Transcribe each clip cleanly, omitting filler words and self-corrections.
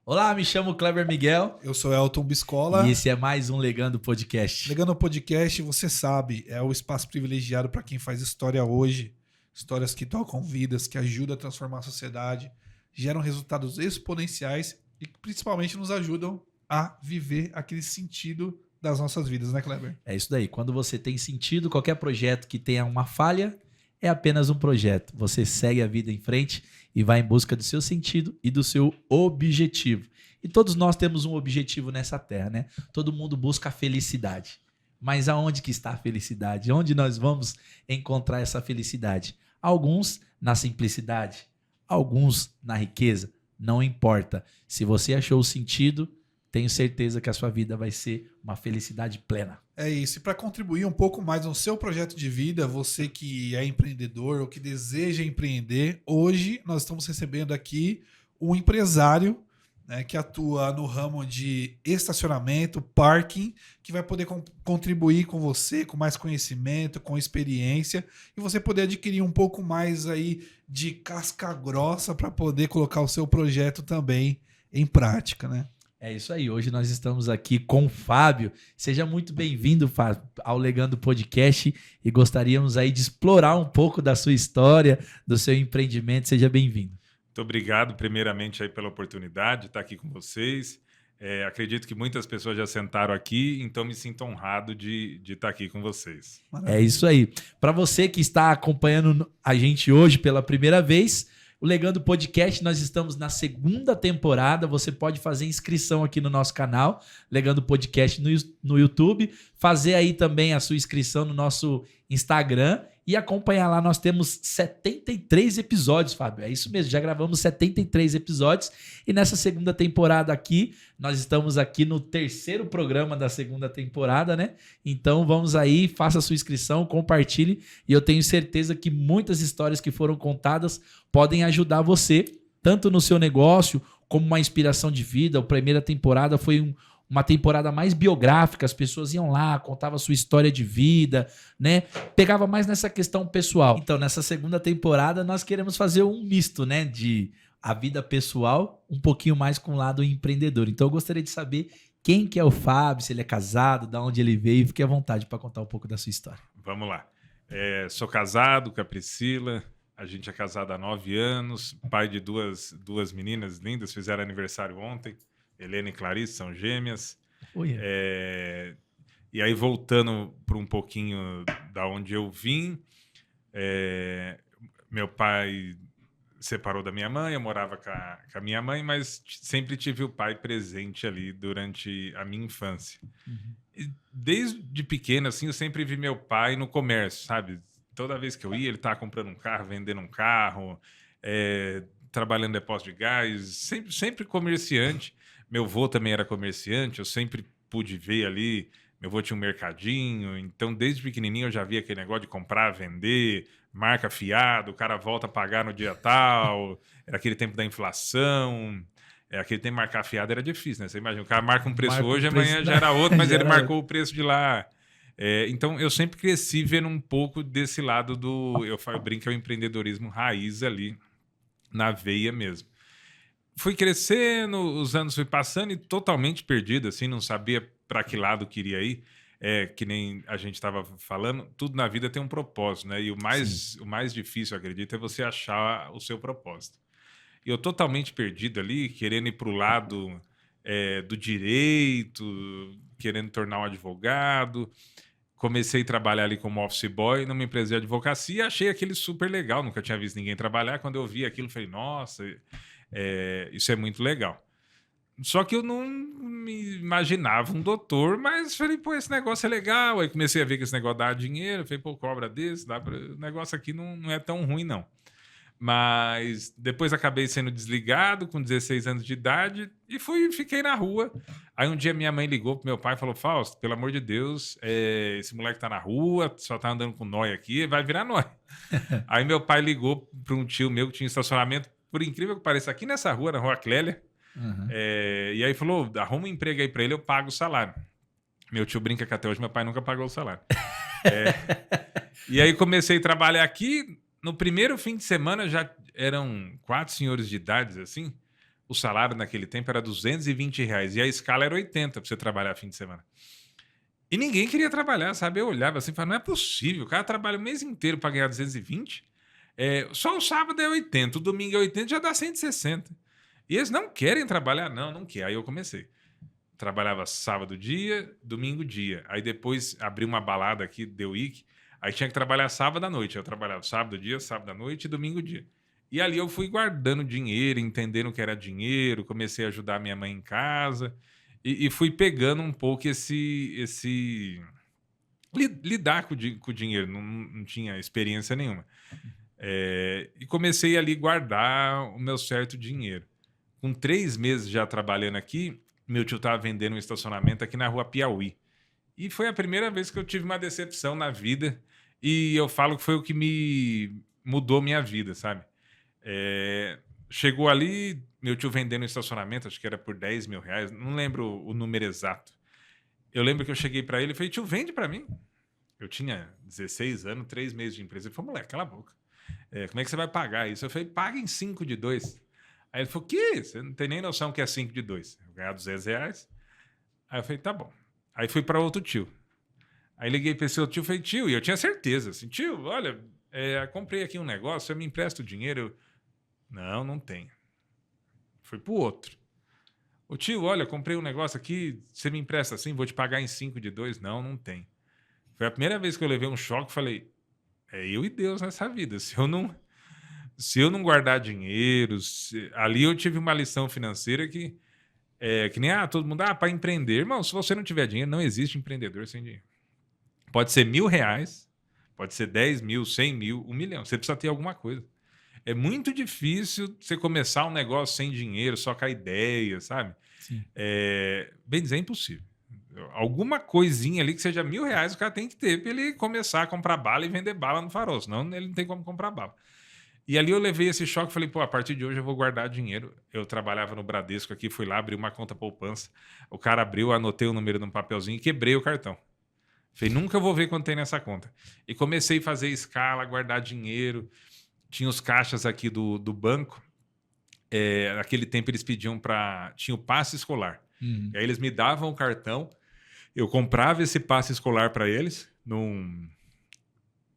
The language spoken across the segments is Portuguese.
Olá, me chamo Kleber Miguel. Eu sou Elton Biscola. E esse é mais um Legando Podcast. Legando Podcast, você sabe, é o espaço privilegiado para quem faz história hoje. Histórias que tocam vidas, que ajudam a transformar a sociedade, geram resultados exponenciais e que principalmente nos ajudam a viver aquele sentido das nossas vidas, né, Kleber? É isso daí. Quando você tem sentido, qualquer projeto que tenha uma falha é apenas um projeto. Você segue a vida em frente e vai em busca do seu sentido e do seu objetivo. E todos nós temos um objetivo nessa terra, né? Todo mundo busca a felicidade. Mas aonde que está a felicidade? Onde nós vamos encontrar essa felicidade? Alguns na simplicidade, alguns na riqueza. Não importa. Se você achou o sentido, tenho certeza que a sua vida vai ser uma felicidade plena. É isso. E para contribuir um pouco mais no seu projeto de vida, você que é empreendedor ou que deseja empreender, hoje nós estamos recebendo aqui um empresário, né, que atua no ramo de estacionamento, parking, que vai poder contribuir com você, com mais conhecimento, com experiência, e você poder adquirir um pouco mais aí de casca grossa para poder colocar o seu projeto também em prática, né? É isso aí, hoje nós estamos aqui com o Fábio. Seja muito bem-vindo, Fábio, ao Legando Podcast e gostaríamos aí de explorar um pouco da sua história, do seu empreendimento. Seja bem-vindo. Muito obrigado, primeiramente, aí pela oportunidade de estar aqui com vocês. Acredito que muitas pessoas já sentaram aqui, então me sinto honrado de estar aqui com vocês. Maravilha. É isso aí. Para você que está acompanhando a gente hoje pela primeira vez, o Legando Podcast, nós estamos na segunda temporada. Você pode fazer inscrição aqui no nosso canal, Legando Podcast no YouTube, fazer aí também a sua inscrição no nosso Instagram e acompanhar lá. Nós temos 73 episódios, Fábio. É isso mesmo, já gravamos 73 episódios e nessa segunda temporada aqui, nós estamos aqui no terceiro programa da segunda temporada, né? Então vamos aí, faça a sua inscrição, compartilhe e eu tenho certeza que muitas histórias que foram contadas podem ajudar você, tanto no seu negócio como uma inspiração de vida. A primeira temporada foi uma temporada mais biográfica, as pessoas iam lá, contavam a sua história de vida, né? Pegava mais nessa questão pessoal. Então, nessa segunda temporada, nós queremos fazer um misto, né? De a vida pessoal, um pouquinho mais com o lado empreendedor. Então, eu gostaria de saber quem que é o Fábio, se ele é casado, de onde ele veio. Fique à vontade para contar um pouco da sua história. Vamos lá. Sou casado com a Priscila. A gente é casado há 9 anos, pai de duas meninas lindas, fizeram aniversário ontem. Helena e Clarice são gêmeas. E aí, voltando para um pouquinho da onde eu vim, meu pai separou da minha mãe, eu morava com a minha mãe, mas sempre tive o pai presente ali durante a minha infância. Uhum. E desde pequeno, assim, eu sempre vi meu pai no comércio, sabe? Toda vez que eu ia, ele estava comprando um carro, vendendo um carro, trabalhando em depósito de gás, sempre comerciante. Meu avô também era comerciante, eu sempre pude ver ali. Meu avô tinha um mercadinho, então desde pequenininho eu já via aquele negócio de comprar, vender, marca fiado, o cara volta a pagar no dia tal, era aquele tempo da inflação. Aquele tempo de marcar fiado era difícil, né? Você imagina, o cara marca um preço hoje, amanhã já era outro, mas ele marcou o preço de lá. Então, eu sempre cresci vendo um pouco desse lado eu brinco, é o empreendedorismo raiz ali, na veia mesmo. Fui crescendo, os anos fui passando e totalmente perdido, assim, não sabia para que lado queria ir. Que nem a gente estava falando, tudo na vida tem um propósito, né? E o mais difícil, eu acredito, é você achar o seu propósito. E eu totalmente perdido ali, querendo ir para o lado do direito, querendo tornar um advogado. Comecei a trabalhar ali como office boy numa empresa de advocacia, achei aquele super legal, nunca tinha visto ninguém trabalhar. Quando eu vi aquilo, falei, nossa, isso é muito legal. Só que eu não me imaginava um doutor, mas falei, pô, esse negócio é legal. Aí comecei a ver que esse negócio dá dinheiro, falei, pô, cobra desse, o negócio aqui não é tão ruim, não. Mas depois acabei sendo desligado com 16 anos de idade e fiquei na rua. Aí um dia minha mãe ligou pro meu pai e falou, Fausto, pelo amor de Deus, esse moleque tá na rua, só tá andando com nóia aqui, vai virar nóia. Aí meu pai ligou para um tio meu que tinha estacionamento, por incrível que pareça, aqui nessa rua, na Rua Clélia. Uhum. E aí falou, arruma um emprego aí para ele, eu pago o salário. Meu tio brinca que até hoje meu pai nunca pagou o salário. E aí comecei a trabalhar aqui. No primeiro fim de semana já eram 4 senhores de idade, assim, o salário naquele tempo era R$ 220 e a escala era 80 para você trabalhar fim de semana. E ninguém queria trabalhar, sabe? Eu olhava assim e falava, não é possível, o cara trabalha o mês inteiro para ganhar 220, só o sábado é 80, o domingo é 80, já dá 160. E eles não querem trabalhar, não quer. Aí eu comecei. Trabalhava sábado dia, domingo dia. Aí depois abri uma balada aqui, The Week, aí tinha que trabalhar sábado à noite. Eu trabalhava sábado dia, sábado à noite e domingo dia. E ali eu fui guardando dinheiro, entendendo o que era dinheiro, comecei a ajudar minha mãe em casa e fui pegando um pouco lidar com o dinheiro, não tinha experiência nenhuma. E comecei ali a guardar o meu certo dinheiro. Com 3 meses já trabalhando aqui, meu tio estava vendendo um estacionamento aqui na rua Piauí. E foi a primeira vez que eu tive uma decepção na vida. E eu falo que foi o que me mudou minha vida, sabe? Chegou ali, meu tio vendendo um estacionamento, acho que era por R$10 mil, não lembro o número exato. Eu lembro que eu cheguei para ele e falei, tio, vende para mim. Eu tinha 16 anos, 3 meses de empresa. Ele falou, moleque, cala a boca. Como é que você vai pagar isso? Eu falei, paga em 5 de 2. Aí ele falou, o quê? Você não tem nem noção que é 5 de 2. Eu ganhava R$200. Aí eu falei, tá bom. Aí fui para outro tio. Aí liguei para esse outro tio e falei, tio, e eu tinha certeza, assim, tio, olha, comprei aqui um negócio, você me empresta o dinheiro? Não tenho. Fui pro outro. O tio, olha, comprei um negócio aqui, você me empresta assim, vou te pagar em 5 de 2? Não tem. Foi a primeira vez que eu levei um choque, falei, eu e Deus nessa vida. Se eu não guardar dinheiro, ali eu tive uma lição financeira que nem todo mundo, para empreender. Irmão, se você não tiver dinheiro, não existe empreendedor sem dinheiro. Pode ser R$1.000, pode ser 10 mil, 100 mil, 1 milhão. Você precisa ter alguma coisa. É muito difícil você começar um negócio sem dinheiro, só com a ideia, sabe? Sim. Bem dizer, é impossível. Alguma coisinha ali que seja R$1.000 o cara tem que ter para ele começar a comprar bala e vender bala no farol, senão ele não tem como comprar bala. E ali eu levei esse choque e falei, a partir de hoje eu vou guardar dinheiro. Eu trabalhava no Bradesco aqui, fui lá, abri uma conta poupança. O cara abriu, anotei o número num papelzinho e quebrei o cartão. Falei, nunca vou ver quanto tem nessa conta. E comecei a fazer escala, guardar dinheiro. Tinha os caixas aqui do banco. Naquele tempo eles pediam tinha o passe escolar. E aí eles me davam o cartão, eu comprava esse passe escolar para eles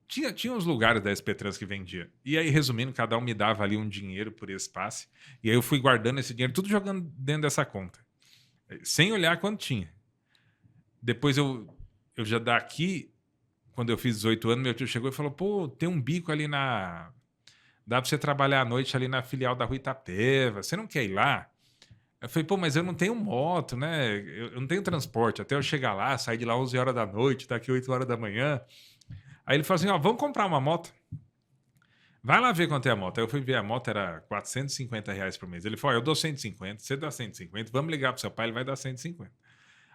Tinha uns lugares da SP Trans que vendia. E aí, resumindo, cada um me dava ali um dinheiro por esse passe. E aí eu fui guardando esse dinheiro, tudo jogando dentro dessa conta. Sem olhar quanto tinha. Depois eu já daqui, quando eu fiz 18 anos, meu tio chegou e falou, tem um bico ali dá pra você trabalhar à noite ali na filial da Rua Itapeva. Você não quer ir lá? Eu falei, mas eu não tenho moto, né? Eu não tenho transporte. Até eu chegar lá, sair de lá 11 horas da noite, daqui 8 horas da manhã. Aí ele falou assim, vamos comprar uma moto. Vai lá ver quanto é a moto. Aí eu fui ver a moto, era R$450 por mês. Ele falou, eu dou 150, você dá 150, vamos ligar pro seu pai, ele vai dar 150.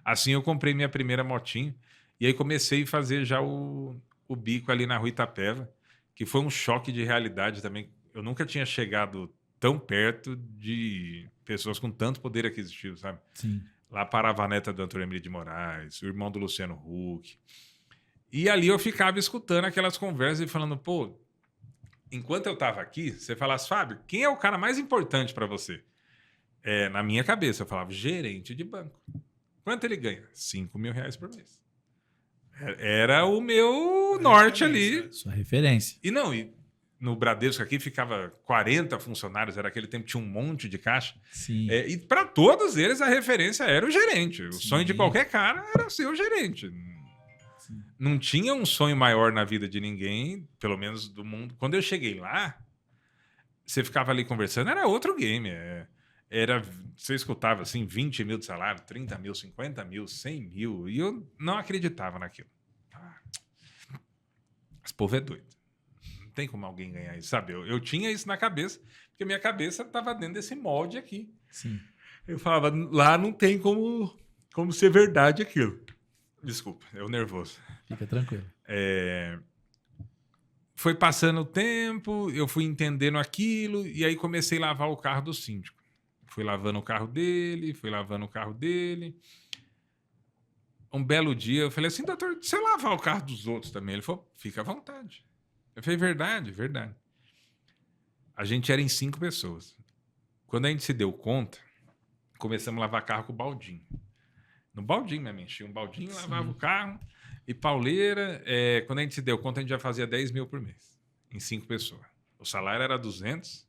Assim eu comprei minha primeira motinha e aí comecei a fazer já o bico ali na Rua Itapeva, que foi um choque de realidade também. Eu nunca tinha chegado tão perto de pessoas com tanto poder aquisitivo, sabe? Sim. Lá parava a neta do Antônio Emílio de Moraes, o irmão do Luciano Huck. E ali eu ficava escutando aquelas conversas e falando, enquanto eu estava aqui, você falasse, Fábio, quem é o cara mais importante para você? Na minha cabeça, eu falava, gerente de banco. Quanto ele ganha? R$5.000 por mês. Era o meu norte ali. Sua referência. E no Bradesco aqui ficava 40 funcionários, era aquele tempo, tinha um monte de caixa. Sim. E para todos eles a referência era o gerente. O sonho de qualquer cara era ser o gerente. Não tinha um sonho maior na vida de ninguém, pelo menos do mundo. Quando eu cheguei lá, você ficava ali conversando, era outro game. Você escutava assim, 20 mil de salário, 30 mil, 50 mil, 100 mil. E eu não acreditava naquilo. Esse povo é doido. Não tem como alguém ganhar isso, sabe? Eu tinha isso na cabeça, porque minha cabeça estava dentro desse molde aqui. Sim. Eu falava, lá não tem como ser verdade aquilo. Desculpa, eu nervoso. Fica tranquilo. Foi passando o tempo, eu fui entendendo aquilo, e aí comecei a lavar o carro do síndico. Fui lavando o carro dele, Um belo dia, eu falei assim, doutor, se eu lavar o carro dos outros também? Ele falou, fica à vontade. Eu falei, verdade. A gente era em 5 pessoas. Quando a gente se deu conta, começamos a lavar carro com baldinho. No baldinho mesmo, enchia um baldinho, lavava o carro. E pauleira, quando a gente se deu conta, a gente já fazia 10 mil por mês, em 5 pessoas. O salário era 200,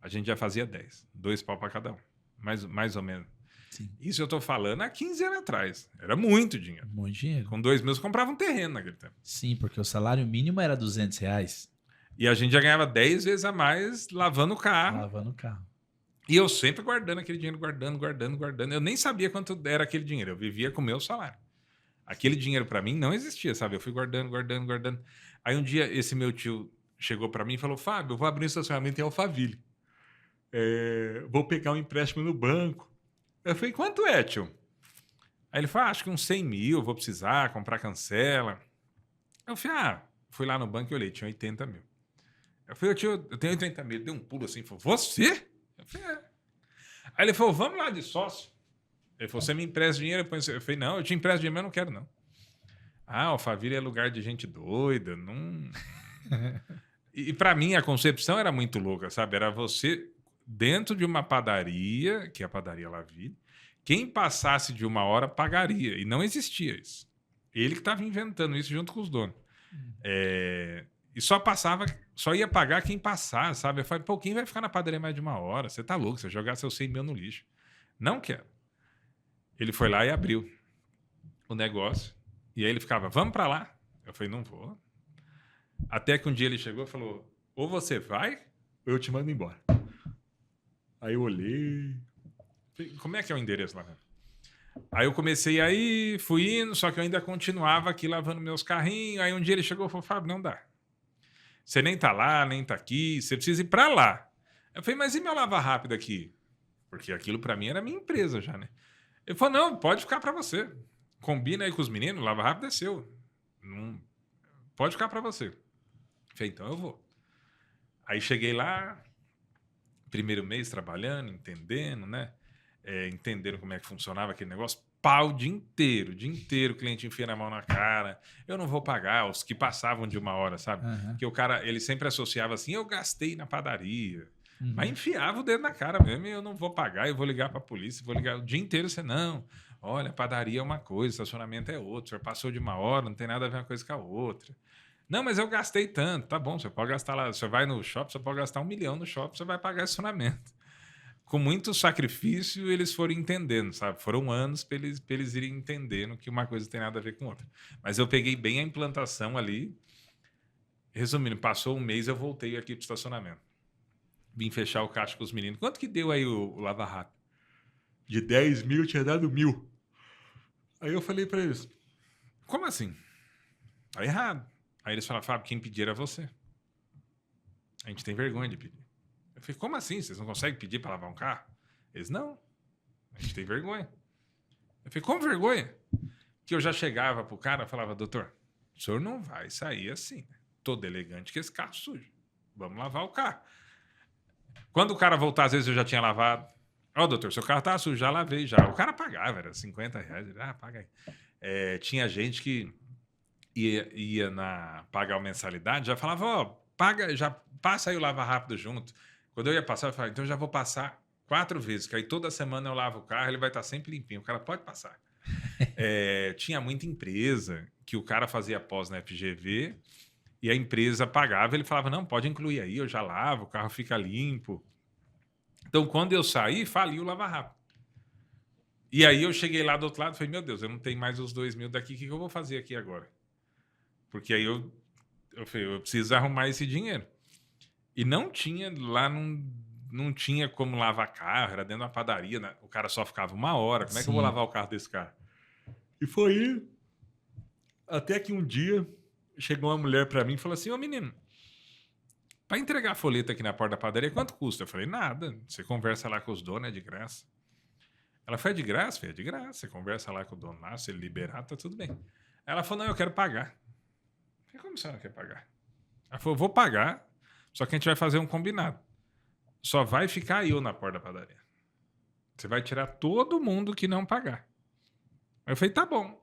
a gente já fazia 10. 2 pau para cada um, mais ou menos. Sim. Isso eu tô falando há 15 anos atrás. Era muito dinheiro. Muito dinheiro. Com 2 mil, você comprava um terreno naquele tempo. Sim, porque o salário mínimo era R$200. E a gente já ganhava 10 vezes a mais lavando o carro. Lavando o carro. E eu sempre guardando aquele dinheiro, guardando. Eu nem sabia quanto era aquele dinheiro. Eu vivia com o meu salário. Aquele dinheiro para mim não existia, sabe? Eu fui guardando. Aí um dia esse meu tio chegou para mim e falou: Fábio, eu vou abrir um estacionamento em Alphaville. Vou pegar um empréstimo no banco. Eu falei: quanto é, tio? Aí ele falou: acho que uns 100 mil, vou precisar, comprar cancela. Eu falei: fui lá no banco e olhei, tinha 80 mil. Eu falei: tio, eu tenho 80 mil. Ele deu um pulo assim, falou: você? Eu falei: Aí ele falou: vamos lá de sócio. Ele falou: você me empresta dinheiro? Eu falei: não, eu te empresto dinheiro, mas eu não quero, não. Alphaville é lugar de gente doida. Não... E para mim a concepção era muito louca, sabe? Era você dentro de uma padaria, que é a padaria Laville, quem passasse de 1 hora pagaria. E não existia isso. Ele que estava inventando isso junto com os donos. E só ia pagar quem passar, sabe? Eu falei: pô, quem vai ficar na padaria mais de 1 hora? Você tá louco, você vai jogar seus 100 mil no lixo. Não quero. Ele foi lá e abriu o negócio. E aí ele ficava: vamos para lá. Eu falei: não vou. Até que um dia ele chegou e falou: ou você vai, ou eu te mando embora. Aí eu olhei. Falei: como é que é o endereço lá? Aí eu comecei aí, fui indo, só que eu ainda continuava aqui lavando meus carrinhos. Aí um dia ele chegou e falou: Fábio, não dá. Você nem tá lá, nem tá aqui, você precisa ir para lá. Eu falei: mas e meu lava rápido aqui? Porque aquilo para mim era minha empresa já, né? Ele falou: não, pode ficar para você. Combina aí com os meninos, o lava rápido é seu. Não, pode ficar para você. Eu falei: então eu vou. Aí cheguei lá, primeiro mês trabalhando, entendendo, né? Entendendo como é que funcionava aquele negócio. Pau o dia inteiro, o cliente enfiando a mão na cara. Eu não vou pagar, os que passavam de 1 hora, sabe? Porque o cara, ele sempre associava assim: eu gastei na padaria. Mas enfiava o dedo na cara mesmo: eu não vou pagar, eu vou ligar para a polícia, vou ligar o dia inteiro. Você não, olha, padaria é uma coisa, estacionamento é outra. O senhor passou de 1 hora, não tem nada a ver uma coisa com a outra. Não, mas eu gastei tanto. Tá bom, você pode gastar lá, você vai no shopping, você pode gastar 1 milhão no shopping, você vai pagar estacionamento. Com muito sacrifício, eles foram entendendo, sabe? Foram anos para eles irem entendendo que uma coisa tem nada a ver com outra. Mas eu peguei bem a implantação ali. Resumindo, passou 1 mês, eu voltei aqui pro estacionamento. Vim fechar o caixa com os meninos. Quanto que deu aí o lava rápido? De 10 mil, tinha dado 1.000. Aí eu falei para eles: como assim? Tá errado. Aí eles falaram: Fábio, quem pedir era você. A gente tem vergonha de pedir. Eu falei: como assim? Vocês não conseguem pedir para lavar um carro? Eles: não. A gente tem vergonha. Eu falei: como vergonha? Que eu já chegava pro cara e falava: doutor, o senhor não vai sair assim, né? Todo elegante que esse carro sujo. Vamos lavar o carro. Quando o cara voltar, às vezes eu já tinha lavado. Doutor, seu carro tá sujo, já lavei já. O cara pagava, era R$50. Ele: paga aí. Tinha gente que ia pagar a mensalidade, já falava: paga, já passa aí o lava rápido junto. Quando eu ia passar, eu falava: então eu já vou passar 4 vezes, que aí toda semana eu lavo o carro, ele vai estar sempre limpinho. O cara pode passar. Tinha muita empresa que o cara fazia pós na FGV e a empresa pagava, ele falava: não, pode incluir aí, eu já lavo, o carro fica limpo. Então, quando eu saí, faliu o lava rápido. E aí eu cheguei lá do outro lado e falei: meu Deus, eu não tenho mais os 2 mil daqui, o que eu vou fazer aqui agora? Porque aí eu falei: eu preciso arrumar esse dinheiro. E não tinha, lá não tinha como lavar carro, era dentro de uma padaria, né? O cara só ficava 1 hora, como é que eu vou lavar o carro desse cara? E foi aí, até que um dia chegou uma mulher para mim e falou assim: ô menino, para entregar a folheta aqui na porta da padaria, quanto custa? Eu falei: nada, você conversa lá com os donos, é de graça. Ela foi: de graça? Eu falei: é de graça, você conversa lá com o dono lá, se ele liberar, tá tudo bem. Ela falou: não, eu quero pagar. Eu falei: como você não quer pagar? Ela falou: vou pagar, só que a gente vai fazer um combinado. Só vai ficar eu na porta da padaria. Você vai tirar todo mundo que não pagar. Aí eu falei: tá bom.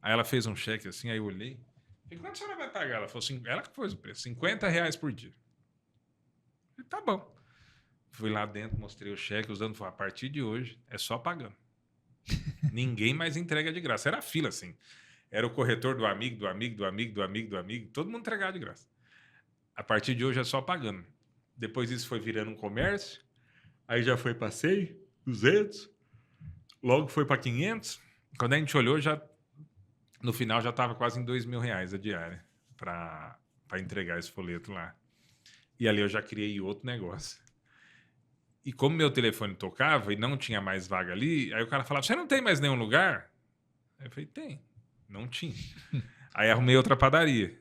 Aí ela fez um cheque assim, aí eu olhei. Falei: quanto a senhora vai pagar? Ela falou assim, ela que pôs o preço, R$50 por dia. Eu falei: tá bom. Fui lá dentro, mostrei o cheque, usando, falei, a partir de hoje é só pagando. Ninguém mais entrega de graça. Era fila, assim. Era o corretor do amigo, do amigo, do amigo, do amigo, do amigo. Todo mundo entregava de graça. A partir de hoje é só pagando. Depois isso foi virando um comércio. Aí já foi para 100, 200. Logo foi para 500. Quando a gente olhou, já no final já estava quase em R$2.000 a diária para entregar esse folheto lá. E ali eu já criei outro negócio. E como meu telefone tocava e não tinha mais vaga ali, aí o cara falava, você não tem mais nenhum lugar? Aí eu falei, tem. Não tinha. Aí arrumei outra padaria.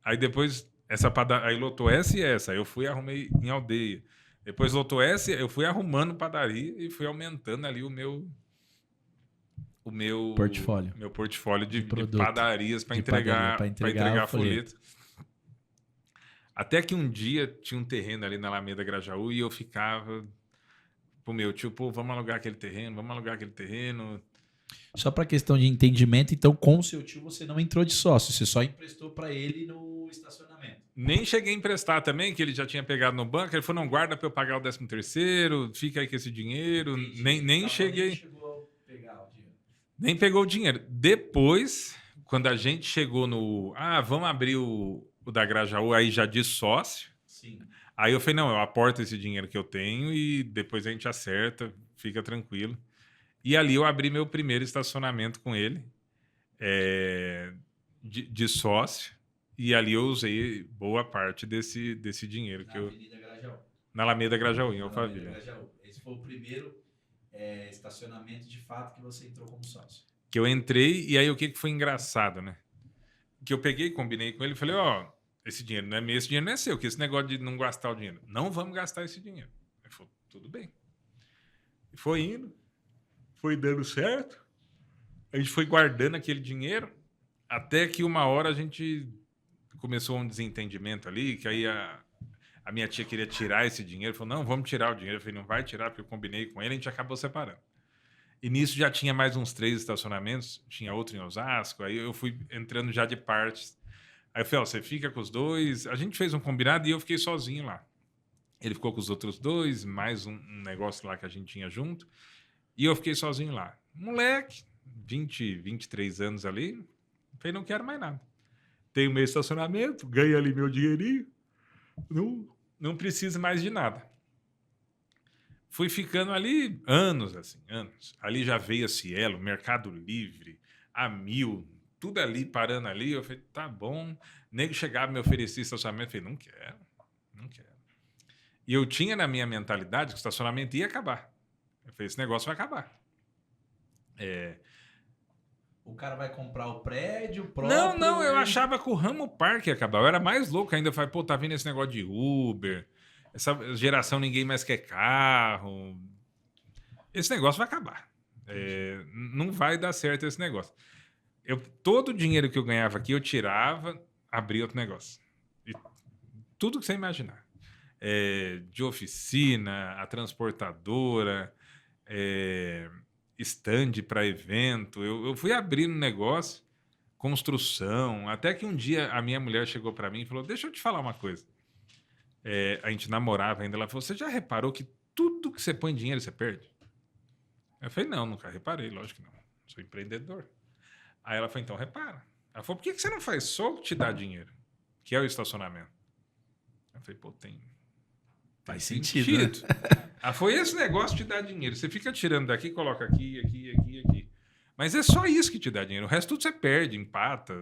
Aí depois, aí lotou essa e essa. Aí eu fui e arrumei em Aldeia. Depois lotou essa, eu fui arrumando padaria e fui aumentando ali o meu portfólio. Meu portfólio de produto, padarias para entregar folheto. Até que um dia tinha um terreno ali na Alameda Grajaú e eu ficava pro meu tio, pô, vamos alugar aquele terreno. Só para questão de entendimento, então com o seu tio você não entrou de sócio, você só emprestou para ele no estacionamento. Nem cheguei a emprestar também, que ele já tinha pegado no banco, ele falou, não, guarda para eu pagar o 13º, fica aí com esse dinheiro. Nem cheguei. Nem chegou a pegar o dinheiro. Nem pegou o dinheiro. Depois, quando a gente chegou no... vamos abrir o da Grajaú, aí já de sócio. Sim. Aí eu falei, não, eu aporto esse dinheiro que eu tenho e depois a gente acerta, fica tranquilo. E ali eu abri meu primeiro estacionamento com ele, de sócio, e ali eu usei boa parte desse dinheiro. Avenida Grajaú. Na Alameda Grajaú, em Alphaville. Esse foi o primeiro estacionamento de fato que você entrou como sócio. Que eu entrei, e aí o que foi engraçado, né? Que eu peguei, combinei com ele e falei, esse dinheiro não é meu, esse dinheiro não é seu, que esse negócio de não gastar o dinheiro. Não vamos gastar esse dinheiro. Ele falou, tudo bem. E foi indo, foi dando certo, a gente foi guardando aquele dinheiro, até que uma hora a gente começou um desentendimento ali, que aí a minha tia queria tirar esse dinheiro, falou, não, vamos tirar o dinheiro. Eu falei, não vai tirar, porque eu combinei com ele, a gente acabou separando. E nisso já tinha mais uns 3 estacionamentos, tinha outro em Osasco, aí eu fui entrando já de partes. Aí eu falei, você fica com os 2, a gente fez um combinado e eu fiquei sozinho lá. Ele ficou com os outros 2, mais um negócio lá que a gente tinha junto, e eu fiquei sozinho lá. Moleque, 23 anos ali, eu falei, não quero mais nada. Tenho meu estacionamento, ganho ali meu dinheirinho, não preciso mais de nada. Fui ficando ali anos. Ali já veio a Cielo, Mercado Livre, a 1000, tudo ali, parando ali. Eu falei, tá bom. Nego chegava e me oferecia estacionamento. Eu falei, não quero. E eu tinha na minha mentalidade que o estacionamento ia acabar. Eu falei, esse negócio vai acabar. O cara vai comprar o prédio próprio... Não, eu achava que o ramo parque ia acabar. Eu era mais louco ainda. Eu falei, pô, tá vindo esse negócio de Uber... Essa geração ninguém mais quer carro. Esse negócio vai acabar. Não vai dar certo esse negócio. Todo o dinheiro que eu ganhava aqui, eu tirava, abria outro negócio. E tudo que você imaginar. De oficina, a transportadora, stand para evento. Eu fui abrindo negócio, construção. Até que um dia a minha mulher chegou para mim e falou, deixa eu te falar uma coisa. A gente namorava ainda, ela falou, você já reparou que tudo que você põe dinheiro, você perde? Eu falei, não, nunca reparei, lógico que não. Sou empreendedor. Aí ela falou, então repara. Ela falou, por que você não faz só o que te dá dinheiro? Que é o estacionamento. Eu falei, pô, faz sentido. Né? Foi esse negócio que te dá dinheiro. Você fica tirando daqui, coloca aqui. Mas é só isso que te dá dinheiro. O resto tudo você perde, empata.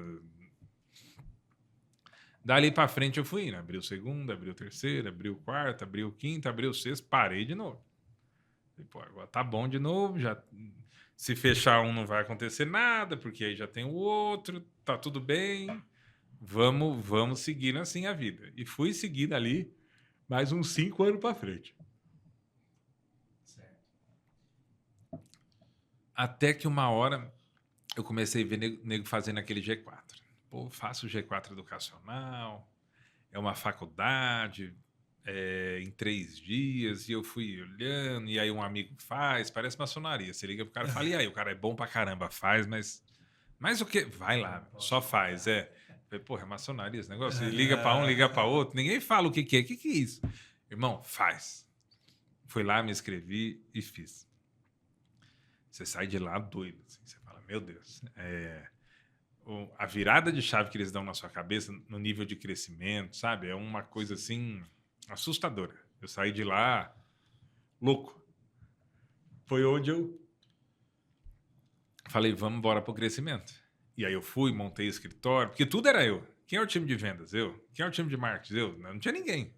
Dali pra frente eu fui indo. Abriu o segundo, abriu o terceiro, abriu o quarto, abriu o quinto, abriu o sexto, parei de novo. Falei, pô, agora tá bom de novo, já... Se fechar um não vai acontecer nada, porque aí já tem o outro, tá tudo bem, vamos seguindo assim a vida. E fui seguindo ali mais uns 5 anos pra frente. Certo. Até que uma hora eu comecei a ver nego fazendo aquele G4. Pô, faço G4 educacional, é uma faculdade, em 3 dias, e eu fui olhando, e aí um amigo faz, parece maçonaria. Você liga pro cara e fala, e aí, o cara é bom pra caramba, faz, mas o quê? Vai lá, só faz, Falei, porra, é maçonaria esse negócio. E liga pra um, liga pra outro, ninguém fala o que é. O que é isso? Irmão, faz. Fui lá, me inscrevi e fiz. Você sai de lá doido. Assim, você fala, meu Deus. A virada de chave que eles dão na sua cabeça, no nível de crescimento, sabe? É uma coisa, assim, assustadora. Eu saí de lá louco. Foi onde eu falei, vamos embora pro crescimento. E aí eu fui, montei escritório, porque tudo era eu. Quem é o time de vendas? Eu. Quem é o time de marketing? Eu. Não tinha ninguém.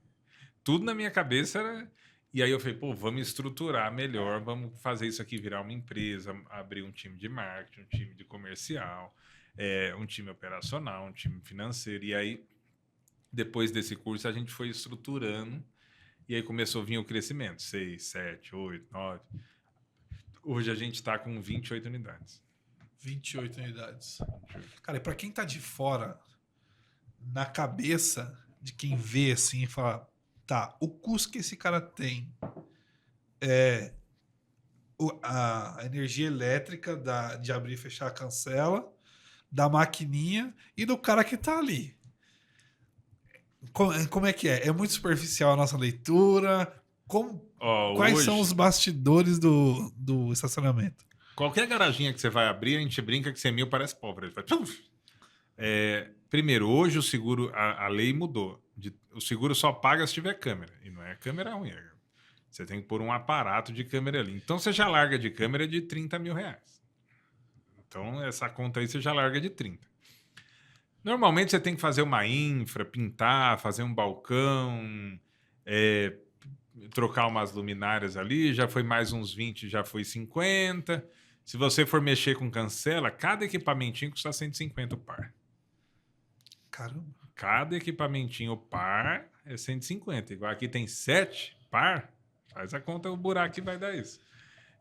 Tudo na minha cabeça era... E aí eu falei, pô, vamos estruturar melhor, vamos fazer isso aqui virar uma empresa, abrir um time de marketing, um time de comercial, um time operacional, um time financeiro. E aí, depois desse curso, a gente foi estruturando e aí começou a vir o crescimento. 6, 7, 8, 9. Hoje a gente está com 28 unidades. 28 unidades. Cara, e para quem tá de fora, na cabeça de quem vê assim, fala, tá, o custo que esse cara tem é a energia elétrica de abrir e fechar a cancela, da maquininha e do cara que tá ali. Como é que é? É muito superficial a nossa leitura? Quais hoje, são os bastidores do estacionamento? Qualquer garaginha que você vai abrir, a gente brinca que 100 mil parece pobre. Ele faz... Primeiro, hoje o seguro, a lei mudou. O seguro só paga se tiver câmera. E não é câmera ruim. Você tem que pôr um aparato de câmera ali. Então você já larga de câmera de 30 mil reais. Então essa conta aí você já larga de 30. Normalmente você tem que fazer uma infra, pintar, fazer um balcão, trocar umas luminárias ali, já foi mais uns 20, já foi 50. Se você for mexer com cancela, cada equipamentinho custa 150 o par. Caramba. Cada equipamentinho par é 150. Igual aqui tem 7 par, faz a conta, o buraco que vai dar isso.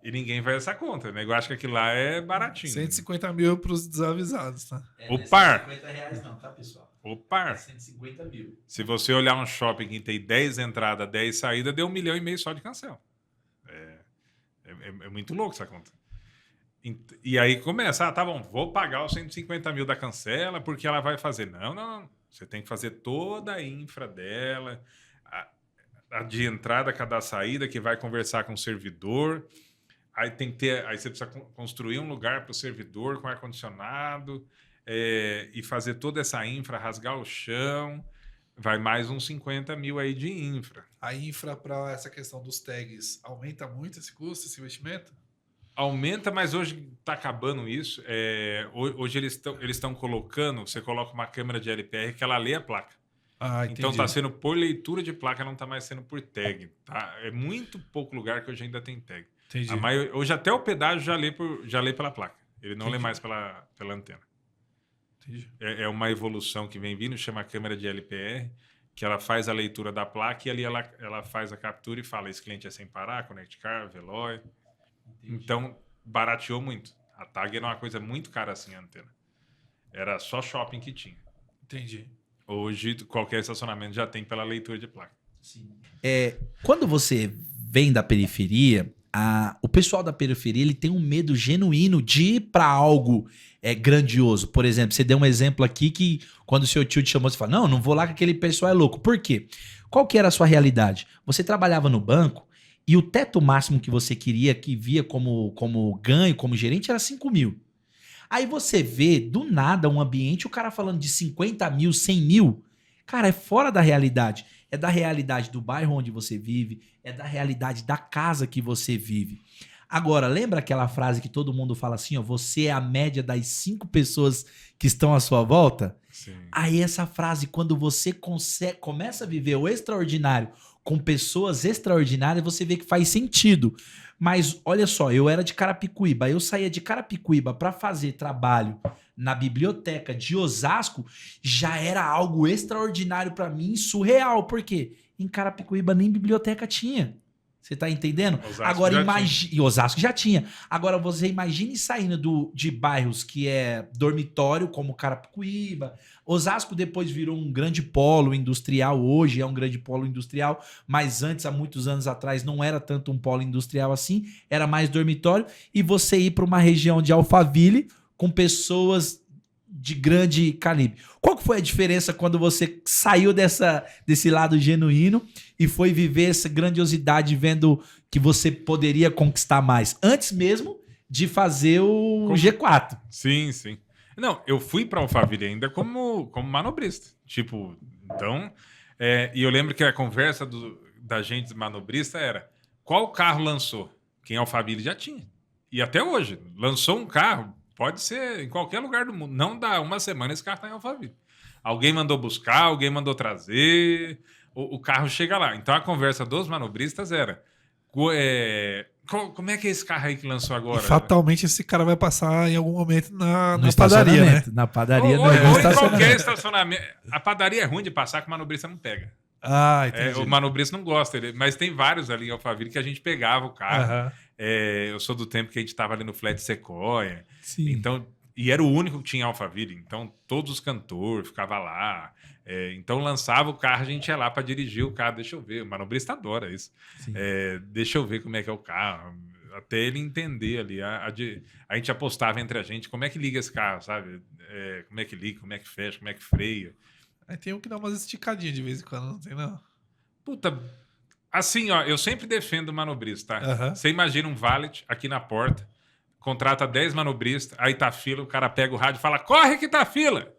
E ninguém faz essa conta, né? Eu acho que aquilo lá é baratinho. 150 mil para os desavisados, tá? O par. Não é 150 reais não, tá, pessoal? O par. É 150 mil. Se você olhar um shopping que tem 10 entradas, 10 saídas, deu 1,5 milhão só de cancela. É muito louco essa conta. E aí começa, tá bom, vou pagar os 150 mil da cancela porque ela vai fazer. Não. Você tem que fazer toda a infra dela, a de entrada, cada saída, que vai conversar com o servidor. Aí você precisa construir um lugar para o servidor com ar-condicionado e fazer toda essa infra, rasgar o chão. Vai mais uns 50 mil aí de infra. A infra para essa questão dos tags aumenta muito esse custo, esse investimento? Aumenta, mas hoje está acabando isso. Hoje eles estão colocando, você coloca uma câmera de LPR que ela lê a placa. Então está sendo por leitura de placa, não está mais sendo por tag. Tá? É muito pouco lugar que hoje ainda tem tag. Hoje até o pedágio já lê pela placa. Ele não lê mais pela antena. É uma evolução que vem vindo, chama câmera de LPR, que ela faz a leitura da placa e ali ela faz a captura e fala, esse cliente é sem parar, Connect Car, Veloy. Então, barateou muito. A tag era uma coisa muito cara assim, a antena. Era só shopping que tinha. Entendi. Hoje, qualquer estacionamento já tem pela leitura de placa. Sim. Quando você vem da periferia, o pessoal da periferia ele tem um medo genuíno de ir para algo grandioso. Por exemplo, você deu um exemplo aqui que quando o seu tio te chamou, você fala, não vou lá que aquele pessoal é louco. Por quê? Qual que era a sua realidade? Você trabalhava no banco e o teto máximo que você queria, que via como ganho, como gerente, era 5 mil. Aí você vê, do nada, um ambiente, o cara falando de 50 mil, 100 mil. Cara, é fora da realidade. É da realidade do bairro onde você vive, é da realidade da casa que você vive. Agora, lembra aquela frase que todo mundo fala assim, ó, você é a média das 5 pessoas que estão à sua volta? Sim. Aí essa frase, quando você começa a viver o extraordinário com pessoas extraordinárias, você vê que faz sentido. Mas olha só, eu era de Carapicuíba, eu saía de Carapicuíba para fazer trabalho na biblioteca de Osasco, já era algo extraordinário para mim, surreal. Por quê? Em Carapicuíba nem biblioteca tinha. Você tá entendendo? Osasco agora imagine. E Osasco já tinha. Agora você imagine saindo de bairros que é dormitório, como Carapicuíba. Osasco depois virou um grande polo industrial. Hoje é um grande polo industrial. Mas antes, há muitos anos atrás, não era tanto um polo industrial assim. Era mais dormitório. E você ir para uma região de Alphaville com pessoas de grande calibre. Qual que foi a diferença quando você saiu desse lado genuíno e foi viver essa grandiosidade vendo que você poderia conquistar mais? Antes mesmo de fazer o G4. Sim, sim. Não, eu fui para Alphaville ainda como manobrista. Tipo, então... e eu lembro que a conversa da gente manobrista era qual carro lançou? Quem Alphaville já tinha. E até hoje, lançou um carro, pode ser em qualquer lugar do mundo. Não dá uma semana esse carro está em Alphaville. Alguém mandou buscar, alguém mandou trazer, o carro chega lá. Então a conversa dos manobristas era como é que é esse carro aí que lançou agora? E fatalmente esse cara vai passar em algum momento na No padaria, né? Na padaria. Ou em estacionamento. qualquer estacionamento. A padaria é ruim de passar que o manobrista não pega. Ah, entendi. O manobrista não gosta, mas tem vários ali em Alphaville que a gente pegava o carro. Aham. Eu sou do tempo que a gente estava ali no Flat Sequoia. Sim. Então, e era o único que tinha Alphaville. Então, todos os cantores ficavam lá. Então, lançava o carro, a gente ia lá para dirigir o carro. Deixa eu ver, o manobrista adora isso. Deixa eu ver como é que é o carro. Até ele entender ali. A gente apostava entre a gente como é que liga esse carro, sabe? Como é que liga, como é que fecha, como é que freia. Aí tem um que dá umas esticadinhas de vez em quando, não tem não? Puta, assim, ó, eu sempre defendo o manobrista, tá? Aham. Você imagina um valet aqui na porta, contrata 10 manobristas, aí tá a fila, o cara pega o rádio e fala, corre que tá a fila!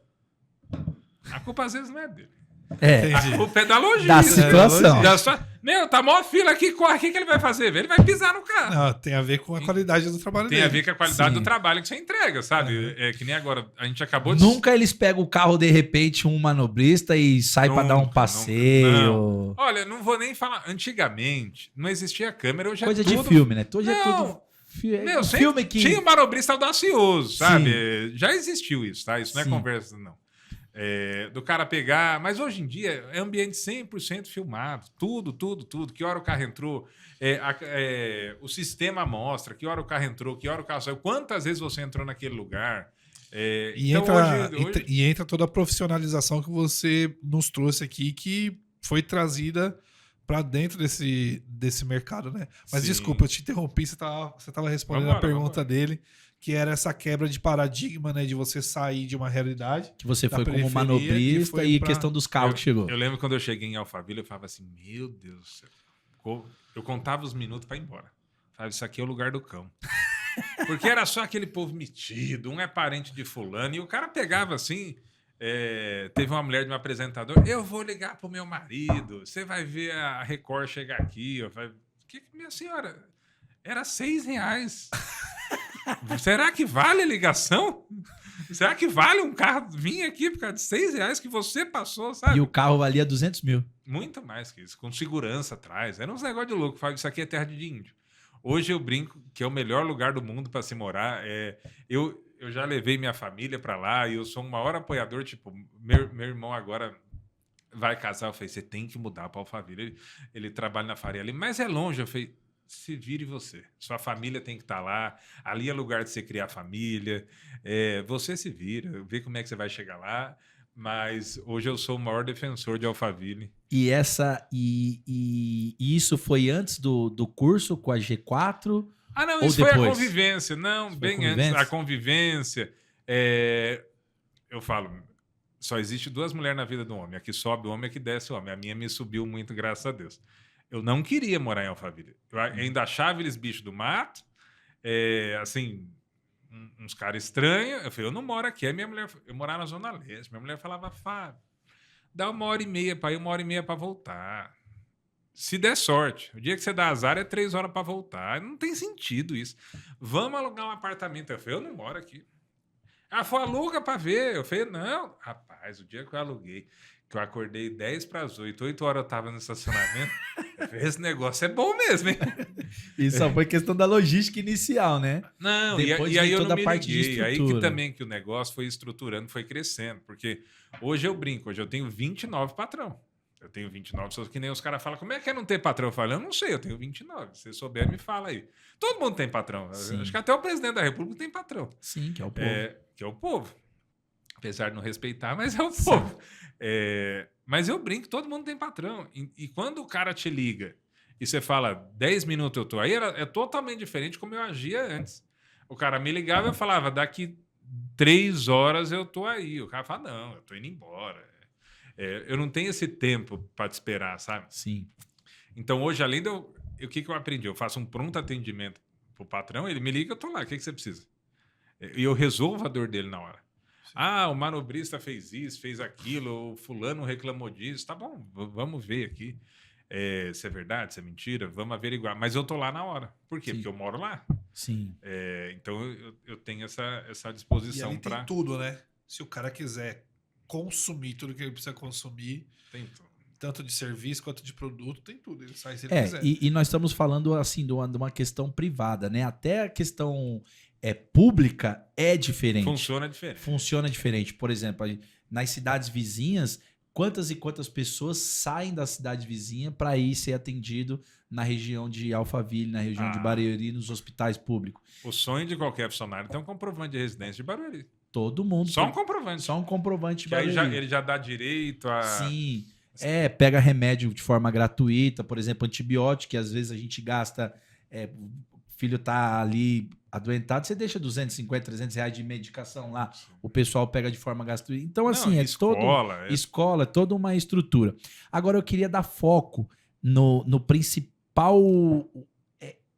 A culpa às vezes não é dele. Entendi. A culpa é da logística. Da situação. Meu, tá mó fila aqui, corre, o que ele vai fazer? Ele vai pisar no carro. Não, tem a ver com a qualidade do trabalho Tem dele. a ver com a qualidade Sim. do trabalho que você entrega, sabe? É que nem agora, a gente acabou de... Nunca eles pegam o carro, de repente, um manobrista e sai para dar um Nunca, passeio. não. Olha, não vou nem falar. Antigamente, não existia câmera, hoje Coisa é tudo... de filme, né? Hoje é Não. tudo Meu, sempre filme que... tinha um manobrista audacioso, sabe? Já existiu isso, tá? Isso não é Sim. conversa, não. Do cara pegar... Mas hoje em dia é ambiente 100% filmado. Tudo. Que hora o carro entrou. O sistema mostra que hora o carro entrou, que hora o carro saiu. Quantas vezes você entrou naquele lugar. E, então entra, e entra toda a profissionalização que você nos trouxe aqui, que foi trazida para dentro desse mercado, né? Mas Sim. desculpa, eu te interrompi, você tava respondendo Vambora, a pergunta vambora. dele, que era essa quebra de paradigma, né? De você sair de uma realidade. Que você da foi como periferia, que manobrista foi e pra- questão dos carros que chegou. Eu lembro quando eu cheguei em Alphaville, eu falava assim, meu Deus do céu. Eu contava os minutos para ir embora. Falava, isso aqui é o lugar do cão. Porque era só aquele povo metido, um é parente de fulano, e o cara pegava assim... teve uma mulher de um apresentador, eu vou ligar pro meu marido, você vai ver a Record chegar aqui. Eu falei, minha senhora, era R$6. Será que vale a ligação? Será que vale um carro vir aqui por causa de R$6 que você passou, sabe? E o carro valia 200 mil. Muito mais que isso, com segurança atrás. Era uns negócios de louco. Fala, isso aqui é terra de índio. Hoje eu brinco que é o melhor lugar do mundo para se morar. Eu já levei minha família para lá e eu sou o maior apoiador. Tipo, meu irmão agora vai casar. Eu falei, você tem que mudar para Alphaville. Ele trabalha na Faria ali, mas é longe. Eu falei, se vire você. Sua família tem que estar lá. Ali é lugar de você criar família. Você se vira, vê como é que você vai chegar lá. Mas hoje eu sou o maior defensor de Alphaville. E isso foi antes do curso com a G4? Ah, não, Ou isso foi a depois? convivência. Não, Isso foi bem convivência? antes. A convivência. Eu falo, só existe duas mulheres na vida do homem. A que sobe o homem e a que desce o homem. A minha me subiu muito, graças a Deus. Eu não queria morar em Alphaville. Eu ainda achava eles bichos do mato. Assim, uns caras estranhos. Eu falei, eu não moro aqui. Aí minha mulher, eu morava na Zona Leste. Minha mulher falava, Fábio, dá 1h30 para ir, 1h30 para voltar. Se der sorte. O dia que você dá azar é 3 horas para voltar. Não tem sentido isso. Vamos alugar um apartamento. Eu falei, eu não moro aqui. Ela falou, aluga para ver. Eu falei, não. Rapaz, o dia que eu aluguei, que eu acordei 10 para as 8, 8 horas eu estava no estacionamento. Eu falei, esse negócio é bom mesmo, hein? Isso só foi questão da logística inicial, né? Não, Depois e aí vem eu toda não a me parte de liguei. Aí que estrutura. também que o negócio foi estruturando, foi crescendo. Porque hoje eu brinco, hoje eu tenho 29 patrão. Eu tenho 29 pessoas que nem os caras falam, como é que é não ter patrão? Eu falo, eu não sei, eu tenho 29. Se você souber, me fala aí. Todo mundo tem patrão. Sim. Acho que até o presidente da República tem patrão. Sim, que é o povo. Que é o povo. Apesar de não respeitar, mas é o povo. Mas eu brinco, todo mundo tem patrão. E quando o cara te liga e você fala, 10 minutos eu tô aí, é totalmente diferente como eu agia antes. O cara me ligava e eu falava, daqui 3 horas eu tô aí. O cara fala, não, eu tô indo embora. Eu não tenho esse tempo para te esperar, sabe? Sim. Então, hoje, além de eu... O que eu aprendi? Eu faço um pronto atendimento pro patrão, ele me liga, eu tô lá, o que você precisa? E eu resolvo a dor dele na hora. Sim. Ah, o manobrista fez isso, fez aquilo, o fulano reclamou disso. Tá bom, vamos ver aqui se é verdade, se é mentira, vamos averiguar. Mas eu tô lá na hora. Por quê? Sim. Porque eu moro lá. Sim. Então, eu tenho essa disposição para... tem tudo, né? Se o cara quiser consumir tudo que ele precisa consumir... Tem tudo. Tanto de serviço quanto de produto, tem tudo. Ele sai se ele quiser. E nós estamos falando assim de uma questão privada, né? Até a questão pública é diferente. Funciona diferente. Por exemplo, nas cidades vizinhas, quantas e quantas pessoas saem da cidade vizinha para ir ser atendido na região de Alphaville, na região de Barueri, nos hospitais públicos? O sonho de qualquer funcionário tem um comprovante de residência de Barueri. Todo mundo. Só um comprovante. Só um comprovante de Barueri. Aí ele já dá direito a... Sim. Pega remédio de forma gratuita, por exemplo, antibiótico, que às vezes a gente gasta, o filho tá ali adoentado, você deixa 250, 300 reais de medicação lá, o pessoal pega de forma gratuita. Então, assim, escola, toda uma estrutura. Agora, eu queria dar foco no principal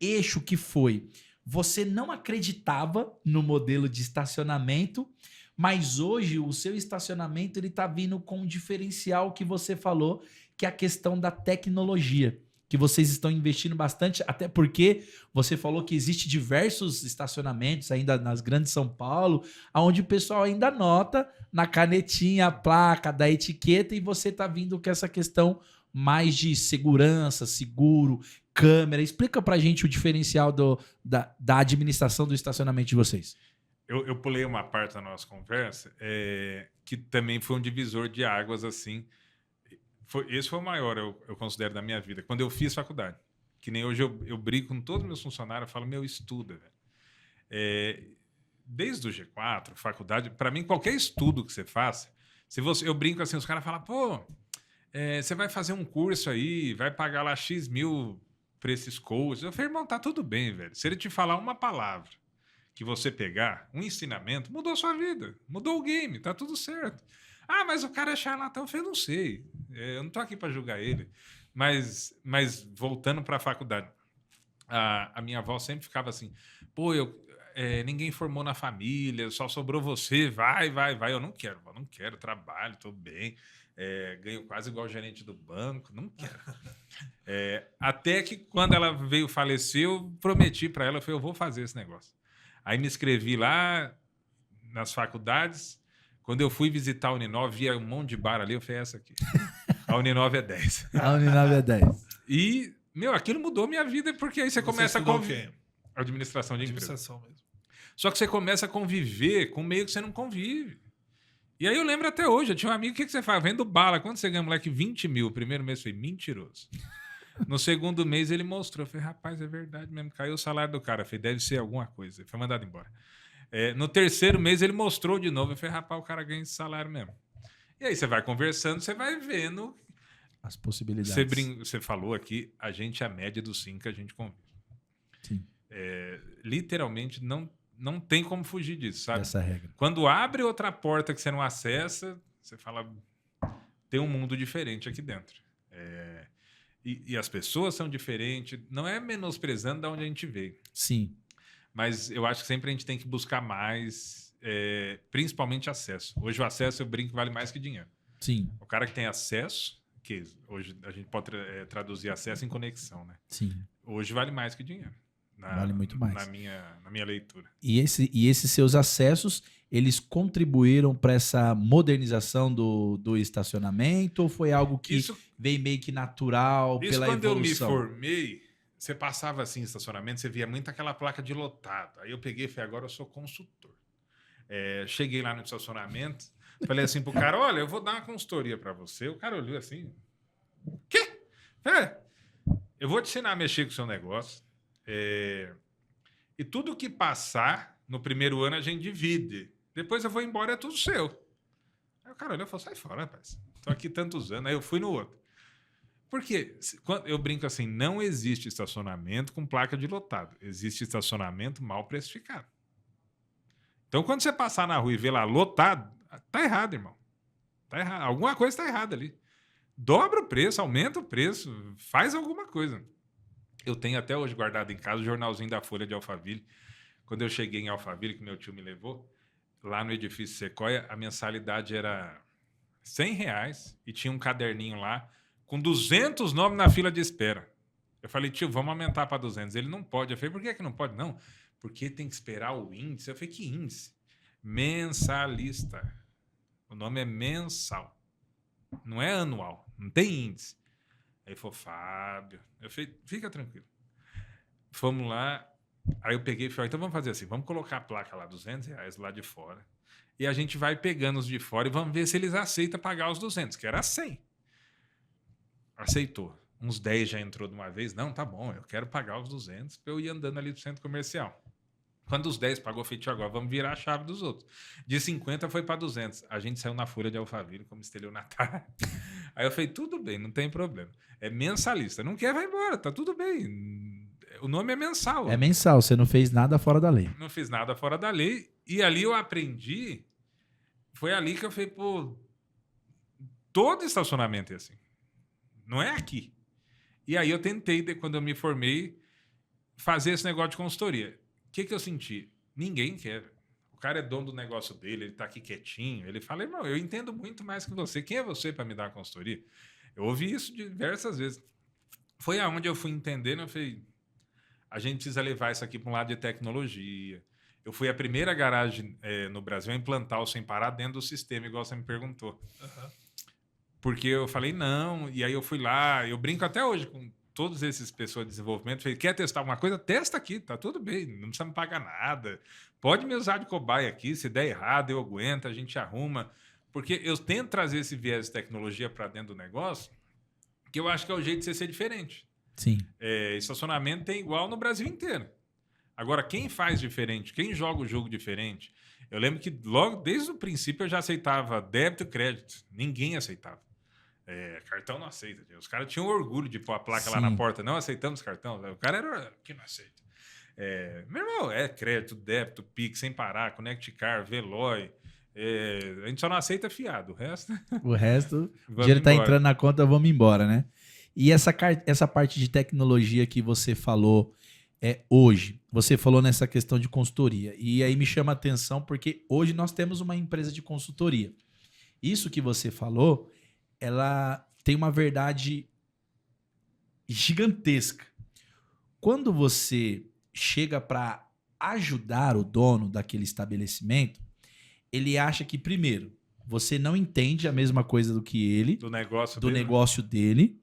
eixo que foi. Você não acreditava no modelo de estacionamento, mas hoje o seu estacionamento ele está vindo com um diferencial que você falou, que é a questão da tecnologia, que vocês estão investindo bastante, até porque você falou que existe diversos estacionamentos ainda nas grandes São Paulo, onde o pessoal ainda anota na canetinha a placa da etiqueta e você está vindo com essa questão mais de segurança, seguro, câmera. Explica pra gente o diferencial da administração do estacionamento de vocês. Eu pulei uma parte da nossa conversa que também foi um divisor de águas, assim. Esse foi o maior, eu considero, da minha vida. Quando eu fiz faculdade. Que nem hoje eu brigo com todos os meus funcionários, eu falo, estuda, velho. Desde o G4, faculdade, para mim, qualquer estudo que você faça, eu brinco assim, os caras falam, pô, você vai fazer um curso aí, vai pagar lá X mil para esses coaches. Eu falei, irmão, tá tudo bem, velho. Se ele te falar uma palavra que você pegar, um ensinamento, mudou a sua vida, mudou o game, tá tudo certo. Ah, mas o cara é charlatão. Eu falei, não sei, eu não tô aqui para julgar ele. Mas voltando para a faculdade, a minha avó sempre ficava assim, pô, ninguém formou na família, só sobrou você, vai. Eu não quero, trabalho, tô bem, ganho quase igual gerente do banco, não quero. Até que quando ela veio falecer, eu prometi para ela, eu falei, eu vou fazer esse negócio. Aí me inscrevi lá nas faculdades. Quando eu fui visitar a Uninove, via um monte de bar ali, eu falei, essa aqui. A Uninove é 10. A Uninove é 10. E, aquilo mudou minha vida, porque aí você começa a conviver. Administração de empresa. Mesmo. Só que você começa a conviver com meio que você não convive. E aí eu lembro até hoje, eu tinha um amigo, o que você faz? Vendo bala. Quando você ganha, moleque, 20 mil, o primeiro mês foi mentiroso. No segundo mês ele mostrou. Eu falei, rapaz, é verdade mesmo. Caiu o salário do cara. Eu falei, deve ser alguma coisa. Ele foi mandado embora. No terceiro mês ele mostrou de novo. Eu falei, rapaz, o cara ganha esse salário mesmo. E aí você vai conversando, você vai vendo as possibilidades. Você falou aqui, a gente é a média dos 5 que a gente convive. Sim. Literalmente não tem como fugir disso, sabe? Essa regra. Quando abre outra porta que você não acessa, você fala, tem um mundo diferente aqui dentro. E as pessoas são diferentes, não é menosprezando de onde a gente veio. Sim. Mas eu acho que sempre a gente tem que buscar mais, principalmente acesso. Hoje o acesso, eu brinco, vale mais que dinheiro. Sim. O cara que tem acesso, que hoje a gente pode traduzir acesso em conexão, né? Sim. Hoje vale mais que dinheiro. Vale muito mais. Na minha leitura. E esses seus acessos, eles contribuíram para essa modernização do estacionamento ou foi algo que veio meio que natural pela evolução? Quando eu me formei, você passava assim em estacionamento, você via muito aquela placa de lotado. Aí eu peguei e falei, agora eu sou consultor. Cheguei lá no estacionamento, falei assim pro cara, olha, eu vou dar uma consultoria para você. O cara olhou assim, o quê? Eu vou te ensinar a mexer com o seu negócio. E tudo que passar no primeiro ano a gente divide. Depois eu vou embora, é tudo seu. Aí o cara olhou e falou, sai fora, rapaz. Estou aqui tantos anos. Aí eu fui no outro. Porque eu brinco assim, não existe estacionamento com placa de lotado. Existe estacionamento mal precificado. Então, quando você passar na rua e ver lá lotado, tá errado, irmão. Tá errado. Alguma coisa tá errada ali. Dobra o preço, aumenta o preço, faz alguma coisa. Eu tenho até hoje guardado em casa o jornalzinho da Folha de Alphaville. Quando eu cheguei em Alphaville, que meu tio me levou, lá no edifício Sequoia, a mensalidade era R$100 e tinha um caderninho lá com 200 nomes na fila de espera. Eu falei, tio, vamos aumentar para 200. Ele não pode. Eu falei, por que não pode? Não, porque tem que esperar o índice. Eu falei, que índice? Mensalista. O nome é mensal. Não é anual. Não tem índice. Aí ele falou, Fábio. Eu falei, fica tranquilo. Fomos lá. Aí eu peguei e falei, então vamos fazer assim. Vamos colocar a placa lá, R$200 lá de fora. E a gente vai pegando os de fora e vamos ver se eles aceitam pagar os 200, que era 100. Aceitou. Uns 10 já entrou de uma vez. Não, tá bom, eu quero pagar os 200 para eu ir andando ali do centro comercial. Quando os 10 pagou, eu falei, tio, agora vamos virar a chave dos outros. De 50 foi para 200. A gente saiu na Folha de Alphaville, como estelionatário. Aí eu falei, tudo bem, não tem problema. É mensalista. Não quer, vai embora, tá tudo bem. O nome é mensal. É mensal, você não fez nada fora da lei. Não fiz nada fora da lei. E ali eu aprendi. Foi ali que eu falei, pô, todo estacionamento é assim. Não é aqui. E aí eu tentei, quando eu me formei, fazer esse negócio de consultoria. O que eu senti? Ninguém quer. O cara é dono do negócio dele, ele tá aqui quietinho. Ele fala, irmão, eu entendo muito mais que você. Quem é você para me dar consultoria? Eu ouvi isso diversas vezes. Foi aonde eu fui entendendo, eu falei, a gente precisa levar isso aqui para um lado de tecnologia. Eu fui a primeira garagem no Brasil a implantar o sem parar dentro do sistema, igual você me perguntou. Uhum. Porque eu falei, não, e aí eu fui lá, eu brinco até hoje com todos esses pessoas de desenvolvimento, falei, quer testar alguma coisa? Testa aqui, tá tudo bem, não precisa me pagar nada. Pode me usar de cobaia aqui, se der errado eu aguento, a gente arruma. Porque eu tento trazer esse viés de tecnologia para dentro do negócio, que eu acho que é o jeito de você ser diferente. Sim. Estacionamento tem igual no Brasil inteiro. Agora, quem faz diferente, quem joga o jogo diferente, eu lembro que logo desde o princípio eu já aceitava débito e crédito. Ninguém aceitava. Cartão não aceita. Os caras tinham orgulho de pôr a placa lá na porta. Não aceitamos cartão. O cara era que não aceita. Meu irmão, crédito, débito, Pix, sem parar, Connect Car, Veloy. A gente só não aceita fiado. O resto, o dinheiro tá entrando na conta, vamos embora, né? E essa parte de tecnologia que você falou hoje, você falou nessa questão de consultoria. E aí me chama a atenção porque hoje nós temos uma empresa de consultoria. Isso que você falou, ela tem uma verdade gigantesca. Quando você chega para ajudar o dono daquele estabelecimento, ele acha que, primeiro, você não entende a mesma coisa do que ele, do negócio dele,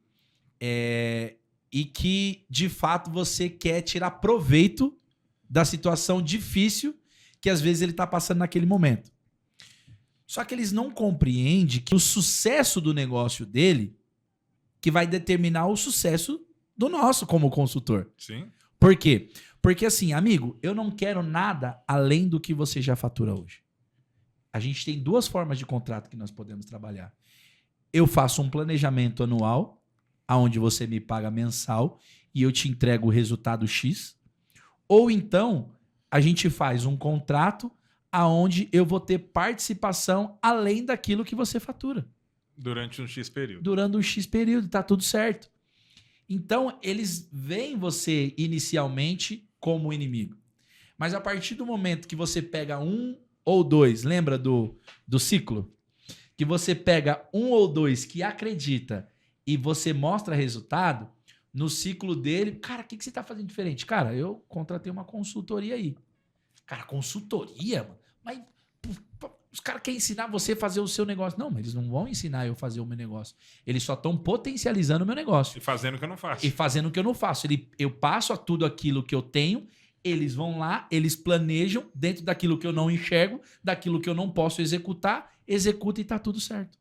e que, de fato, você quer tirar proveito da situação difícil que, às vezes, ele está passando naquele momento. Só que eles não compreendem que o sucesso do negócio dele que vai determinar o sucesso do nosso como consultor. Sim. Por quê? Porque assim, amigo, eu não quero nada além do que você já fatura hoje. A gente tem duas formas de contrato que nós podemos trabalhar. Eu faço um planejamento anual, onde você me paga mensal e eu te entrego o resultado X. Ou então, a gente faz um contrato aonde eu vou ter participação além daquilo que você fatura. Durante um X período. Durante um X período, tá tudo certo. Então, eles veem você inicialmente como inimigo. Mas a partir do momento que você pega um ou dois, lembra do ciclo? Que você pega um ou dois que acredita e você mostra resultado, no ciclo dele, cara, o que você tá fazendo diferente? Cara, eu contratei uma consultoria aí. Cara, consultoria, mano? Mas os caras querem ensinar você a fazer o seu negócio. Não, mas eles não vão ensinar eu a fazer o meu negócio. Eles só estão potencializando o meu negócio. E fazendo o que eu não faço. E fazendo o que eu não faço. Eu passo a tudo aquilo que eu tenho, eles vão lá, eles planejam dentro daquilo que eu não enxergo, daquilo que eu não posso executar, executa e tá tudo certo.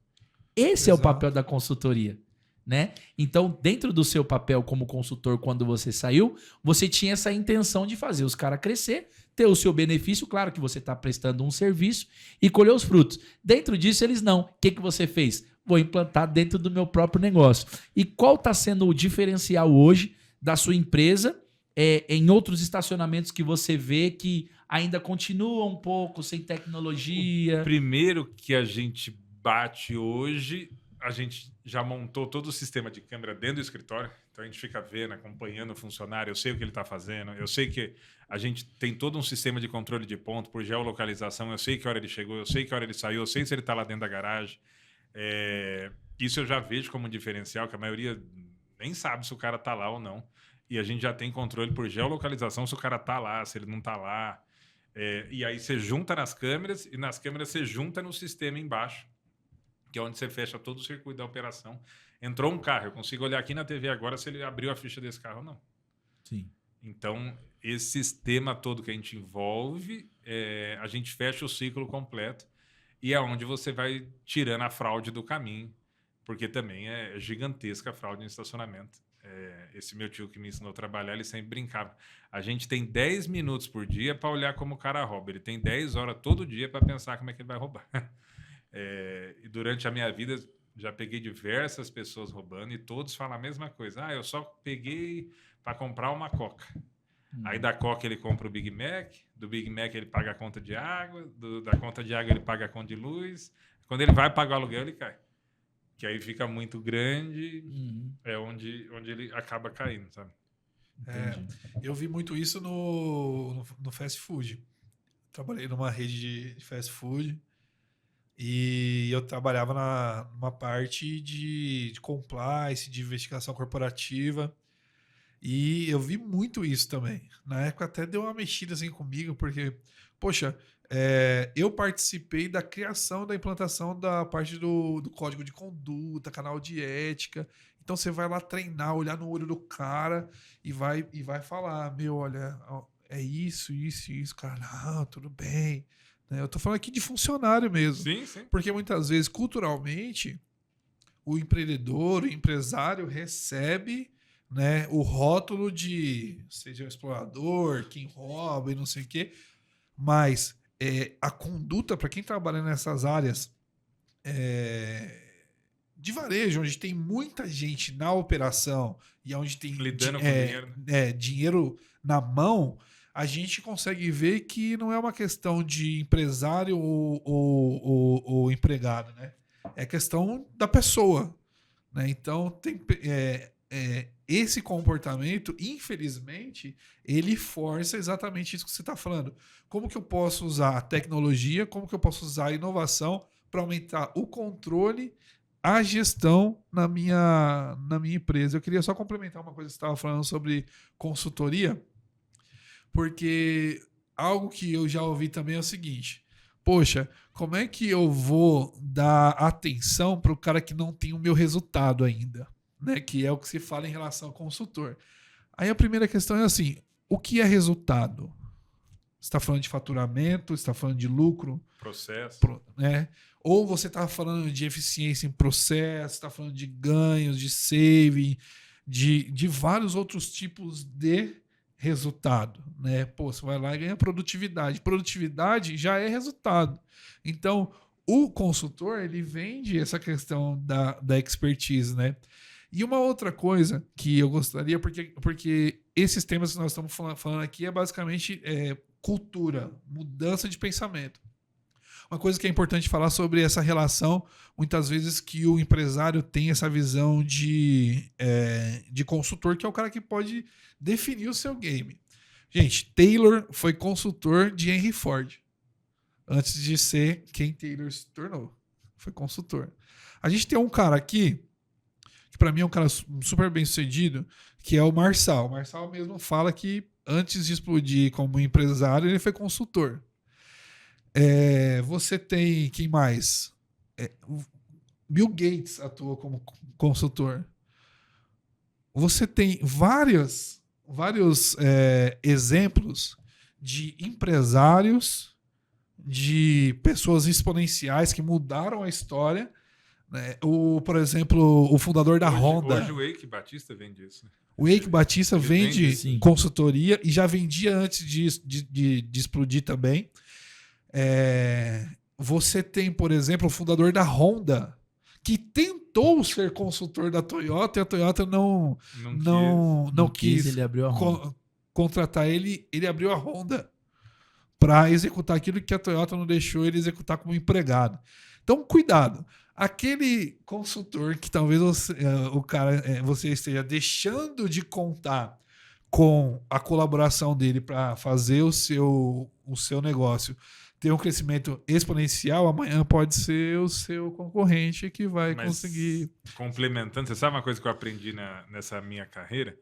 Esse é o papel da consultoria. Né? Então, dentro do seu papel como consultor, quando você saiu, você tinha essa intenção de fazer os caras crescer, ter o seu benefício, claro que você está prestando um serviço e colher os frutos. Dentro disso, eles não. O que você fez? Vou implantar dentro do meu próprio negócio. E qual está sendo o diferencial hoje da sua empresa em outros estacionamentos que você vê que ainda continua um pouco sem tecnologia? Primeiro que a gente bate hoje, a gente já montou todo o sistema de câmera dentro do escritório, então a gente fica vendo, acompanhando o funcionário, eu sei o que ele está fazendo, eu sei que a gente tem todo um sistema de controle de ponto por geolocalização, eu sei que hora ele chegou, eu sei que hora ele saiu, eu sei se ele está lá dentro da garagem. Isso eu já vejo como um diferencial, que a maioria nem sabe se o cara está lá ou não. E a gente já tem controle por geolocalização se o cara está lá, se ele não está lá. E aí você junta nas câmeras, e nas câmeras você junta no sistema embaixo, que é onde você fecha todo o circuito da operação. Entrou um carro, eu consigo olhar aqui na TV agora se ele abriu a ficha desse carro ou não. Sim. Então, esse sistema todo que a gente envolve, a gente fecha o ciclo completo, e é onde você vai tirando a fraude do caminho, porque também é gigantesca a fraude em estacionamento. Esse meu tio que me ensinou a trabalhar, ele sempre brincava. A gente tem 10 minutos por dia para olhar como o cara rouba. Ele tem 10 horas todo dia para pensar como é que ele vai roubar. E durante a minha vida, já peguei diversas pessoas roubando e todos falam a mesma coisa. Eu só peguei para comprar uma Coca. Aí da Coca ele compra o Big Mac, do Big Mac ele paga a conta de água, da conta de água ele paga a conta de luz. Quando ele vai pagar o aluguel, ele cai. Que aí fica muito grande, é onde ele acaba caindo, sabe? Eu vi muito isso no fast food. Trabalhei numa rede de fast food e eu trabalhava numa parte de compliance, de investigação corporativa, e eu vi muito isso também. Na época até deu uma mexida assim comigo, porque, poxa, eu participei da criação, da implantação da parte do código de conduta, canal de ética. Então você vai lá treinar, olhar no olho do cara e vai falar, olha, é isso, cara, tudo bem. Eu tô falando aqui de funcionário mesmo. Sim, sim. Porque muitas vezes, culturalmente, o empreendedor, o empresário recebe, né, o rótulo de seja um explorador, quem rouba e não sei o quê, mas a conduta para quem trabalha nessas áreas de varejo, onde tem muita gente na operação e onde tem lidando com dinheiro, dinheiro na mão, a gente consegue ver que não é uma questão de empresário ou empregado, né? É questão da pessoa, né? Então esse comportamento, infelizmente, ele força exatamente isso que você está falando. Como que eu posso usar a tecnologia, como que eu posso usar a inovação para aumentar o controle, a gestão na minha empresa? Eu queria só complementar uma coisa que você estava falando sobre consultoria, porque algo que eu já ouvi também é o seguinte: poxa, como é que eu vou dar atenção para o cara que não tem o meu resultado ainda? Né, que é o que se fala em relação ao consultor. Aí a primeira questão é assim: o que é resultado? Você está falando de faturamento, você está falando de lucro? Processo. Né? Ou você está falando de eficiência em processo, está falando de ganhos, de saving, de vários outros tipos de resultado. Né? Você vai lá e ganha produtividade. Produtividade já é resultado. Então, o consultor, ele vende essa questão da expertise, né? E uma outra coisa que eu gostaria, porque esses temas que nós estamos falando aqui é basicamente cultura, mudança de pensamento. Uma coisa que é importante falar sobre essa relação, muitas vezes que o empresário tem essa visão de consultor, que é o cara que pode definir o seu game. Gente, Taylor foi consultor de Henry Ford, antes de ser quem Taylor se tornou. Foi consultor. A gente tem um cara aqui, que para mim é um cara super bem sucedido, que é o Marçal. O Marçal mesmo fala que antes de explodir como empresário, ele foi consultor. Você tem, quem mais? Bill Gates atuou como consultor. Você tem vários exemplos de empresários, de pessoas exponenciais que mudaram a história. Por exemplo, o fundador da Honda. Hoje o Eike Batista vende isso. Né? O Eike Batista vende consultoria e já vendia antes de explodir também. Você tem, por exemplo, o fundador da Honda, que tentou ser consultor da Toyota e a Toyota não quis ele abriu a Honda. contratar ele. Ele abriu a Honda. para executar aquilo que a Toyota não deixou ele executar como empregado. Então, cuidado. Aquele consultor que talvez você esteja deixando de contar com a colaboração dele para fazer o seu negócio ter um crescimento exponencial, amanhã pode ser o seu concorrente que vai conseguir. Complementando, você sabe uma coisa que eu aprendi nessa minha carreira?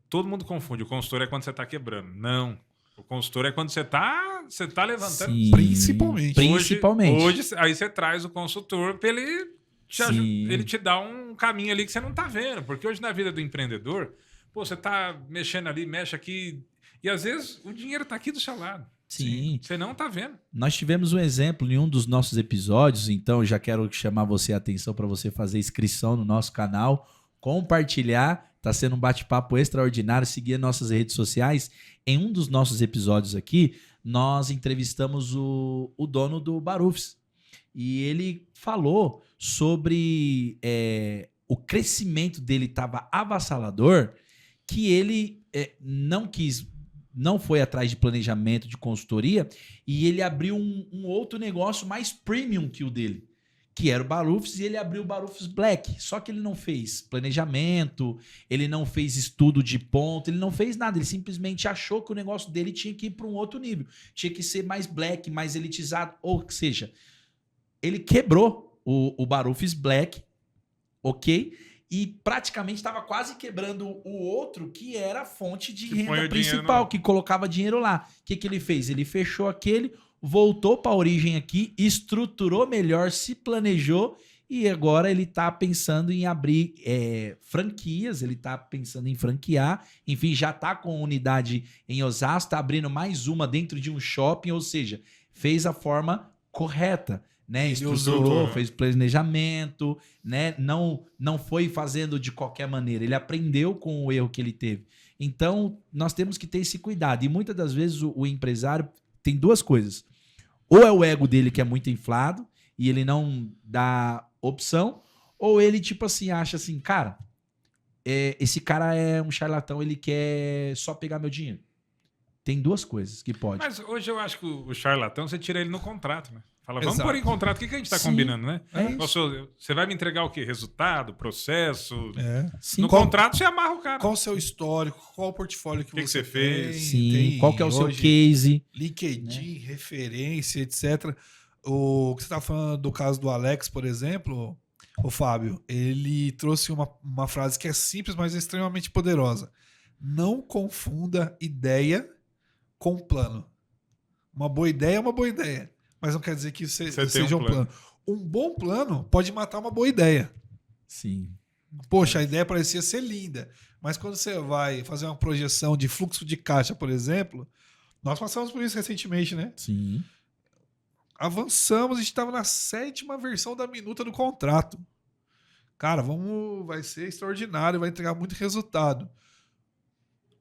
Todo mundo confunde. O consultor é quando você está quebrando. Não. O consultor é quando você tá levantando. Sim, principalmente. Hoje, aí você traz o consultor para ele te dar um caminho ali que você não tá vendo. Porque hoje na vida do empreendedor, você tá mexendo ali, mexe aqui, e às vezes o dinheiro tá aqui do seu lado. Sim. Você não tá vendo. Nós tivemos um exemplo em um dos nossos episódios, então já quero chamar você a atenção para você fazer inscrição no nosso canal, compartilhar, tá sendo um bate-papo extraordinário, seguir nossas redes sociais. Em um dos nossos episódios aqui, nós entrevistamos o dono do Barufs e ele falou sobre o crescimento dele estava avassalador, que ele não foi atrás de planejamento, de consultoria, e ele abriu um outro negócio mais premium que o dele, que era o Barufs, e ele abriu o Barufs Black. Só que ele não fez planejamento, ele não fez estudo de ponto, ele não fez nada. Ele simplesmente achou que o negócio dele tinha que ir para um outro nível. Tinha que ser mais black, mais elitizado. Ou seja, ele quebrou o Barufs Black, ok? E praticamente estava quase quebrando o outro, que era a fonte de renda principal, que colocava dinheiro lá. O que ele fez? Ele fechou aquele, voltou para a origem aqui, estruturou melhor, se planejou e agora ele está pensando em abrir franquias, ele está pensando em franquear, enfim, já está com unidade em Osasco, está abrindo mais uma dentro de um shopping, ou seja, fez a forma correta, né? Estruturou, fez planejamento, né? Não foi fazendo de qualquer maneira, ele aprendeu com o erro que ele teve. Então, nós temos que ter esse cuidado e muitas das vezes o empresário tem duas coisas. Ou é o ego dele que é muito inflado e ele não dá opção, ou ele, tipo assim, acha assim, cara, esse cara é um charlatão, ele quer só pegar meu dinheiro. Tem duas coisas que pode. Mas hoje eu acho que o charlatão, você tira ele no contrato, né? Fala, vamos Exato. pôr em contrato, o que a gente está combinando, né? Isso. Você vai me entregar o quê? Resultado, processo? Sim. No contrato você amarra o cara. Qual o seu histórico, qual o portfólio que você fez? Sim, qual que é o seu case? LinkedIn, referência, etc. O que você está falando do caso do Alex, por exemplo, o Fábio, ele trouxe uma frase que é simples, mas é extremamente poderosa. Não confunda ideia com plano. Uma boa ideia é uma boa ideia, mas não quer dizer que seja um plano. Um bom plano pode matar uma boa ideia. Sim. Poxa, a ideia parecia ser linda, mas quando você vai fazer uma projeção de fluxo de caixa, por exemplo, nós passamos por isso recentemente, né? Sim. Avançamos, a gente estava na 7ª versão da minuta do contrato. Cara, vai ser extraordinário, vai entregar muito resultado.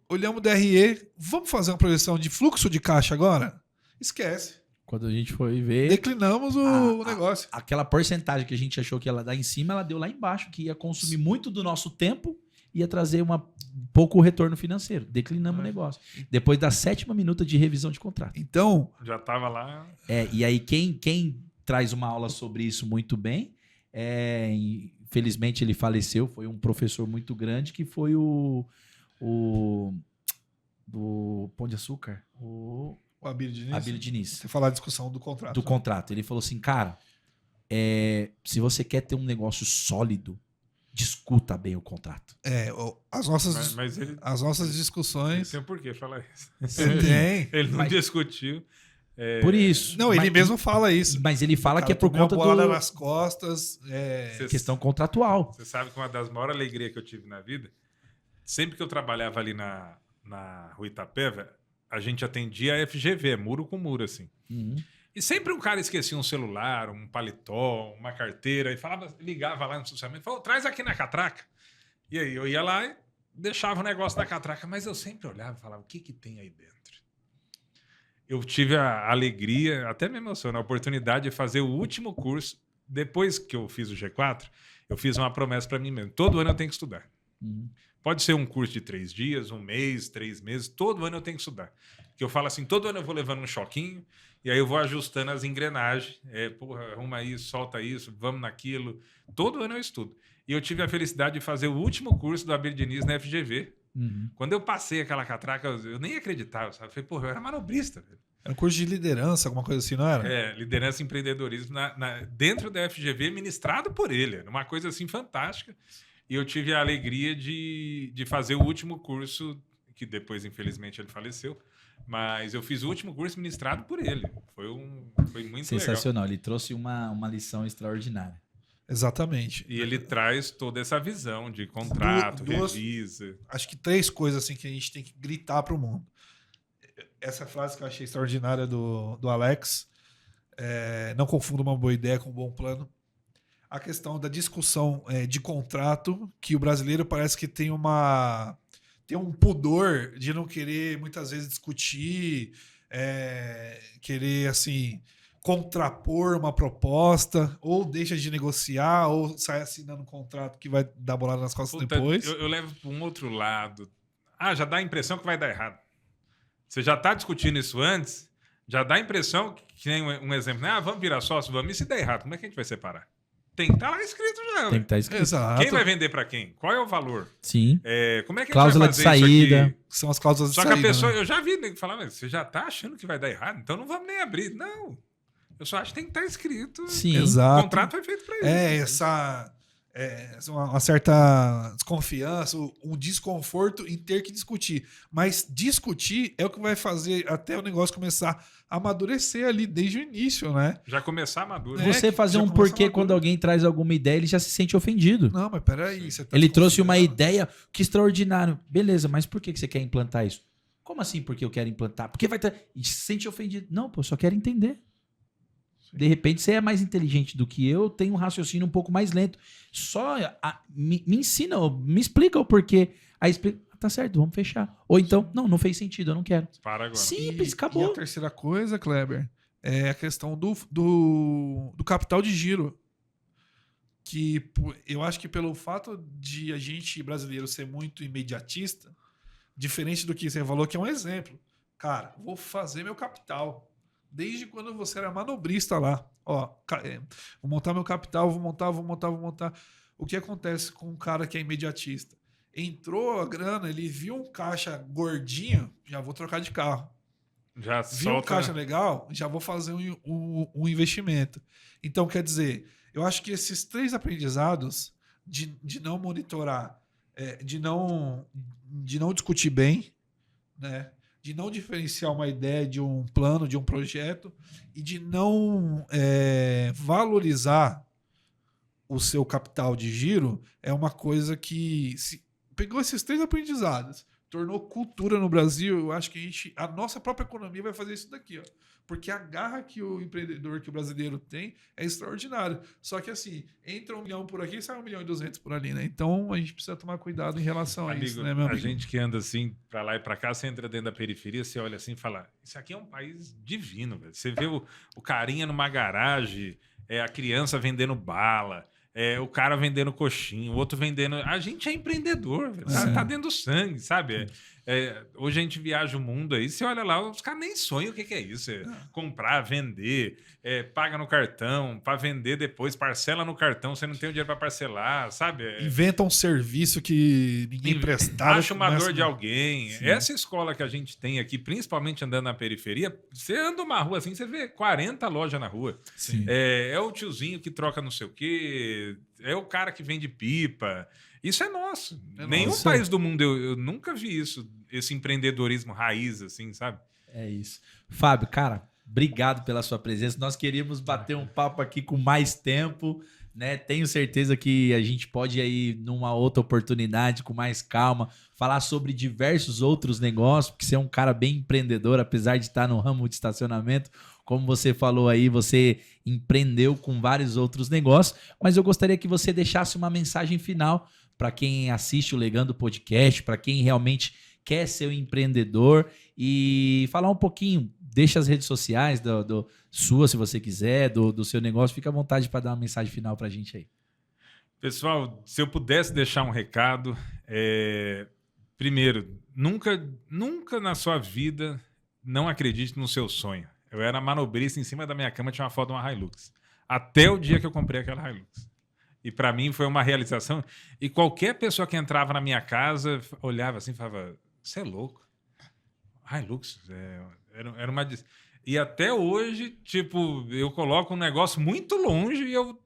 Olhamos o DRE, vamos fazer uma projeção de fluxo de caixa agora? Esquece. Quando a gente foi ver... Declinamos o negócio. Aquela porcentagem que a gente achou que ela dar em cima, ela deu lá embaixo, que ia consumir muito do nosso tempo, ia trazer pouco retorno financeiro. Declinamos o negócio. Depois da 7ª minuta de revisão de contrato. Então... Já estava lá... E aí quem traz uma aula sobre isso muito bem, infelizmente ele faleceu, foi um professor muito grande, que foi do Pão de Açúcar, o Abílio Diniz. Abílio Diniz. Você falar a discussão do contrato. Do contrato. Ele falou assim, cara, se você quer ter um negócio sólido, discuta bem o contrato. As nossas discussões... Tem por que falar isso. Tem. Ele não discutiu. Por isso. Não, ele mesmo fala isso. Mas ele fala cara, que é por conta do... nas costas. Questão contratual. Você sabe que uma das maiores alegrias que eu tive na vida, sempre que eu trabalhava ali na Rua Itapeva, a gente atendia a FGV, muro com muro, assim. Uhum. E sempre um cara esquecia um celular, um paletó, uma carteira, e ligava lá no estacionamento, falou, traz aqui na catraca. E aí eu ia lá e deixava o negócio na catraca, mas eu sempre olhava e falava, o que tem aí dentro? Eu tive a alegria, até me emociona, a oportunidade de fazer o último curso. Depois que eu fiz o G4, eu fiz uma promessa para mim mesmo. Todo ano eu tenho que estudar. Pode ser um curso de 3 dias, 1 mês, 3 meses. Todo ano eu tenho que estudar. Que eu falo assim, todo ano eu vou levando um choquinho e aí eu vou ajustando as engrenagens. Porra, arruma isso, solta isso, vamos naquilo. Todo ano eu estudo. E eu tive a felicidade de fazer o último curso do Abílio Diniz na FGV. Quando eu passei aquela catraca, eu nem acreditava, sabe? Eu falei, porra, eu era manobrista, velho. Era um curso de liderança, alguma coisa assim, não era? Liderança e empreendedorismo dentro da FGV, ministrado por ele. Era uma coisa assim fantástica. E eu tive a alegria de fazer o último curso, que depois, infelizmente, ele faleceu. Mas eu fiz o último curso ministrado por ele. Foi muito sensacional. legal. Ele trouxe uma lição extraordinária. Exatamente. E ele traz toda essa visão de contrato, revisa. Acho que 3 coisas assim que a gente tem que gritar para o mundo. Essa frase que eu achei extraordinária do Alex, não confunda uma boa ideia com um bom plano. A questão da discussão de contrato, que o brasileiro parece que tem um pudor de não querer muitas vezes discutir, querer assim contrapor uma proposta, ou deixa de negociar, ou sai assinando um contrato que vai dar bolada nas costas depois. Eu levo para um outro lado. Já dá a impressão que vai dar errado. Você já está discutindo isso antes, já dá a impressão que nem um exemplo, né? Vamos virar sócio, vamos, e se der errado, como é que a gente vai separar? Tem que estar lá escrito já. Tem que estar escrito. Exato. Quem vai vender para quem? Qual é o valor? Sim. Como é que cláusula a gente vai de fazer saída. isso aqui? São as cláusulas de Só saída. que a pessoa, né? eu já vi nego falar, mas você já está achando que vai dar errado, então não vamos nem abrir. Não. Eu só acho que tem que estar escrito. Sim. Exato. O contrato foi feito para isso. Uma certa desconfiança, um desconforto em ter que discutir. Mas discutir é o que vai fazer até o negócio começar a amadurecer ali desde o início, né? Já começar maduro. Você fazer já um começa porquê maduro. quando alguém traz alguma ideia, ele já se sente ofendido. Não, mas peraí. Você tá Ele trouxe uma desconfiando. ideia que extraordinário. Beleza, mas por que você quer implantar isso? Como assim porque eu quero implantar? Porque vai ter... E se sente ofendido. Não, pô, eu só quero entender. De repente você é mais inteligente do que eu, tem um raciocínio um pouco mais lento. Me ensina, me explica o porquê. Aí explica, tá certo, vamos fechar. Ou então, não fez sentido, eu não quero. Para agora. Simples, E acabou. a terceira coisa, Kleber, é a questão do capital de giro. Que eu acho que pelo fato de a gente brasileiro ser muito imediatista, diferente do que você falou, que é um exemplo. Cara, vou fazer meu capital. Desde quando você era manobrista lá. Vou montar meu capital, vou montar. O que acontece com um cara que é imediatista? Entrou a grana, ele viu um caixa gordinho, já vou trocar de carro. Já Viu um solta, caixa legal, já vou fazer um investimento. Então, quer dizer, eu acho que esses 3 aprendizados de não monitorar, de não discutir bem, né? De não diferenciar uma ideia de um plano, de um projeto, e de não valorizar o seu capital de giro, é uma coisa que pegou esses 3 aprendizados, tornou cultura no Brasil. Eu acho que a nossa própria economia vai fazer isso daqui, ó. Porque a garra que o empreendedor, que o brasileiro tem, é extraordinária. Só que assim, entra 1 milhão por aqui e sai 1.200.000 por ali, né? Então a gente precisa tomar cuidado em relação a isso, né, meu amigo? A gente que anda assim, pra lá e pra cá, você entra dentro da periferia, você olha assim e fala, isso aqui é um país divino, velho. Você vê o carinha numa garagem, a criança vendendo bala, o cara vendendo coxinha, o outro vendendo... A gente é empreendedor, velho. Tá dentro do sangue, sabe? Hoje a gente viaja o mundo aí, você olha lá, os caras nem sonham o que é isso. Comprar, vender, paga no cartão, para vender depois, parcela no cartão, você não tem o dinheiro para parcelar, sabe? Inventa um serviço que ninguém prestava. Acha uma dor de alguém. Sim. Essa escola que a gente tem aqui, principalmente andando na periferia, você anda uma rua assim, você vê 40 lojas na rua. Sim. É o tiozinho que troca não sei o quê, é o cara que vende pipa. Isso é nosso. Nenhum país do mundo, eu nunca vi isso, esse empreendedorismo raiz, assim, sabe? É isso. Fábio, cara, obrigado pela sua presença. Nós queríamos bater um papo aqui com mais tempo, né? Tenho certeza que a gente pode aí, numa outra oportunidade, com mais calma, falar sobre diversos outros negócios, porque você é um cara bem empreendedor, apesar de estar no ramo de estacionamento. Como você falou aí, você empreendeu com vários outros negócios, mas eu gostaria que você deixasse uma mensagem final para quem assiste o Legando Podcast, para quem realmente quer ser um empreendedor e falar um pouquinho, deixa as redes sociais sua, se você quiser, do seu negócio, fica à vontade para dar uma mensagem final para a gente aí. Pessoal, se eu pudesse deixar um recado, Primeiro, nunca na sua vida não acredite no seu sonho. Eu era manobrista, em cima da minha cama tinha uma foto de uma Hilux. Até o dia que eu comprei aquela Hilux. E para mim foi uma realização. E qualquer pessoa que entrava na minha casa olhava assim e falava, você é louco. Hilux, era uma... E até hoje, tipo, eu coloco um negócio muito longe e eu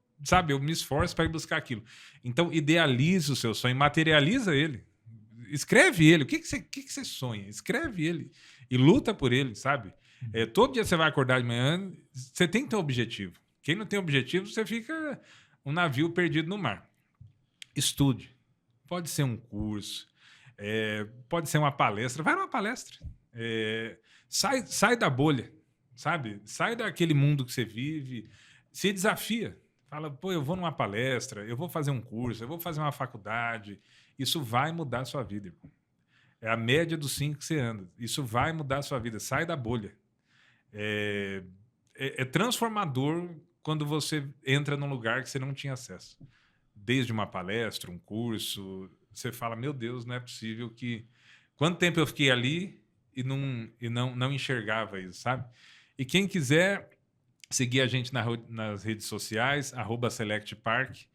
me esforço para ir buscar aquilo. Então, idealize o seu sonho, materializa ele. Escreve ele. O que você sonha? Escreve ele. E luta por ele, sabe? Todo dia você vai acordar de manhã, você tem que ter um objetivo. Quem não tem objetivo, você fica um navio perdido no mar. Estude. Pode ser um curso, pode ser uma palestra. Vai numa palestra. Sai da bolha, sabe? Sai daquele mundo que você vive. Se desafia. Fala, pô, eu vou numa palestra, eu vou fazer um curso, eu vou fazer uma faculdade. Isso vai mudar a sua vida, irmão. É a média dos 5 que você anda. Isso vai mudar a sua vida. Sai da bolha. É transformador quando você entra num lugar que você não tinha acesso. Desde uma palestra, um curso, você fala, meu Deus, não é possível que... Quanto tempo eu fiquei ali e não enxergava isso, sabe? E quem quiser seguir a gente nas redes sociais, @SelectPark,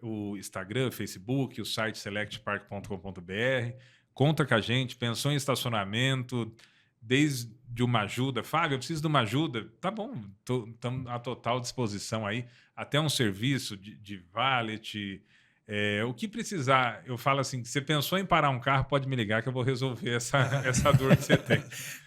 o Instagram, o Facebook, o site selectpark.com.br. Conta com a gente, pensou em estacionamento, desde uma ajuda. Fábio, eu preciso de uma ajuda. Tá bom, estamos à total disposição aí. Até um serviço de valet. O que precisar, eu falo assim, você pensou em parar um carro, pode me ligar que eu vou resolver essa dor que você tem.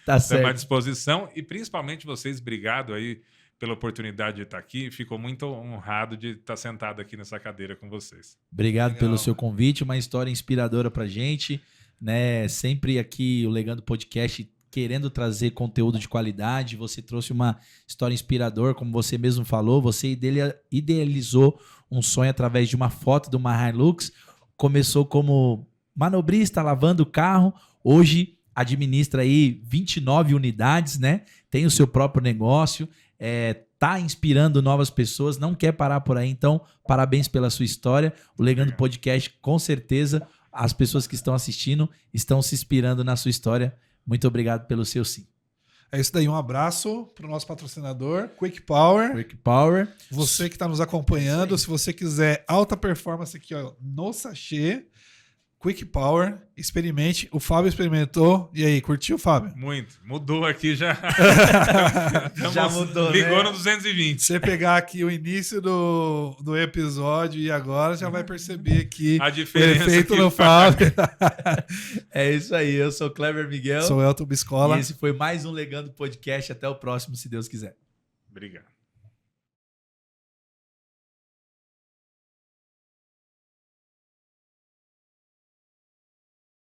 Tá certo. Estamos à disposição. E principalmente vocês, obrigado aí pela oportunidade de estar aqui. Fico muito honrado de estar sentado aqui nessa cadeira com vocês. Obrigado Legal. pelo seu convite, uma história inspiradora pra gente, né? Sempre aqui o Legando Podcast querendo trazer conteúdo de qualidade. Você trouxe uma história inspiradora, como você mesmo falou, você idealizou um sonho através de uma foto de uma Hilux, começou como manobrista, lavando o carro, hoje administra aí 29 unidades, né? Tem o seu próprio negócio, tá inspirando novas pessoas, não quer parar por aí, então parabéns pela sua história. O Legando Podcast, com certeza, as pessoas que estão assistindo estão se inspirando na sua história. Muito obrigado pelo seu sim. É isso daí, um abraço para o nosso patrocinador, Quick Power. Quick Power. Você que está nos acompanhando, se você quiser alta performance aqui ó, no sachê, Quick Power, experimente. O Fábio experimentou. E aí, curtiu, Fábio? Muito. Mudou aqui já. Já mudou, ligou né? no 220. Se você pegar aqui o início do episódio e agora, já vai perceber aqui A o diferença efeito que no faz. Fábio. É isso aí, eu sou Clever Miguel. Sou Elton Biscola. E esse foi mais um Legando Podcast. Até o próximo, se Deus quiser. Obrigado.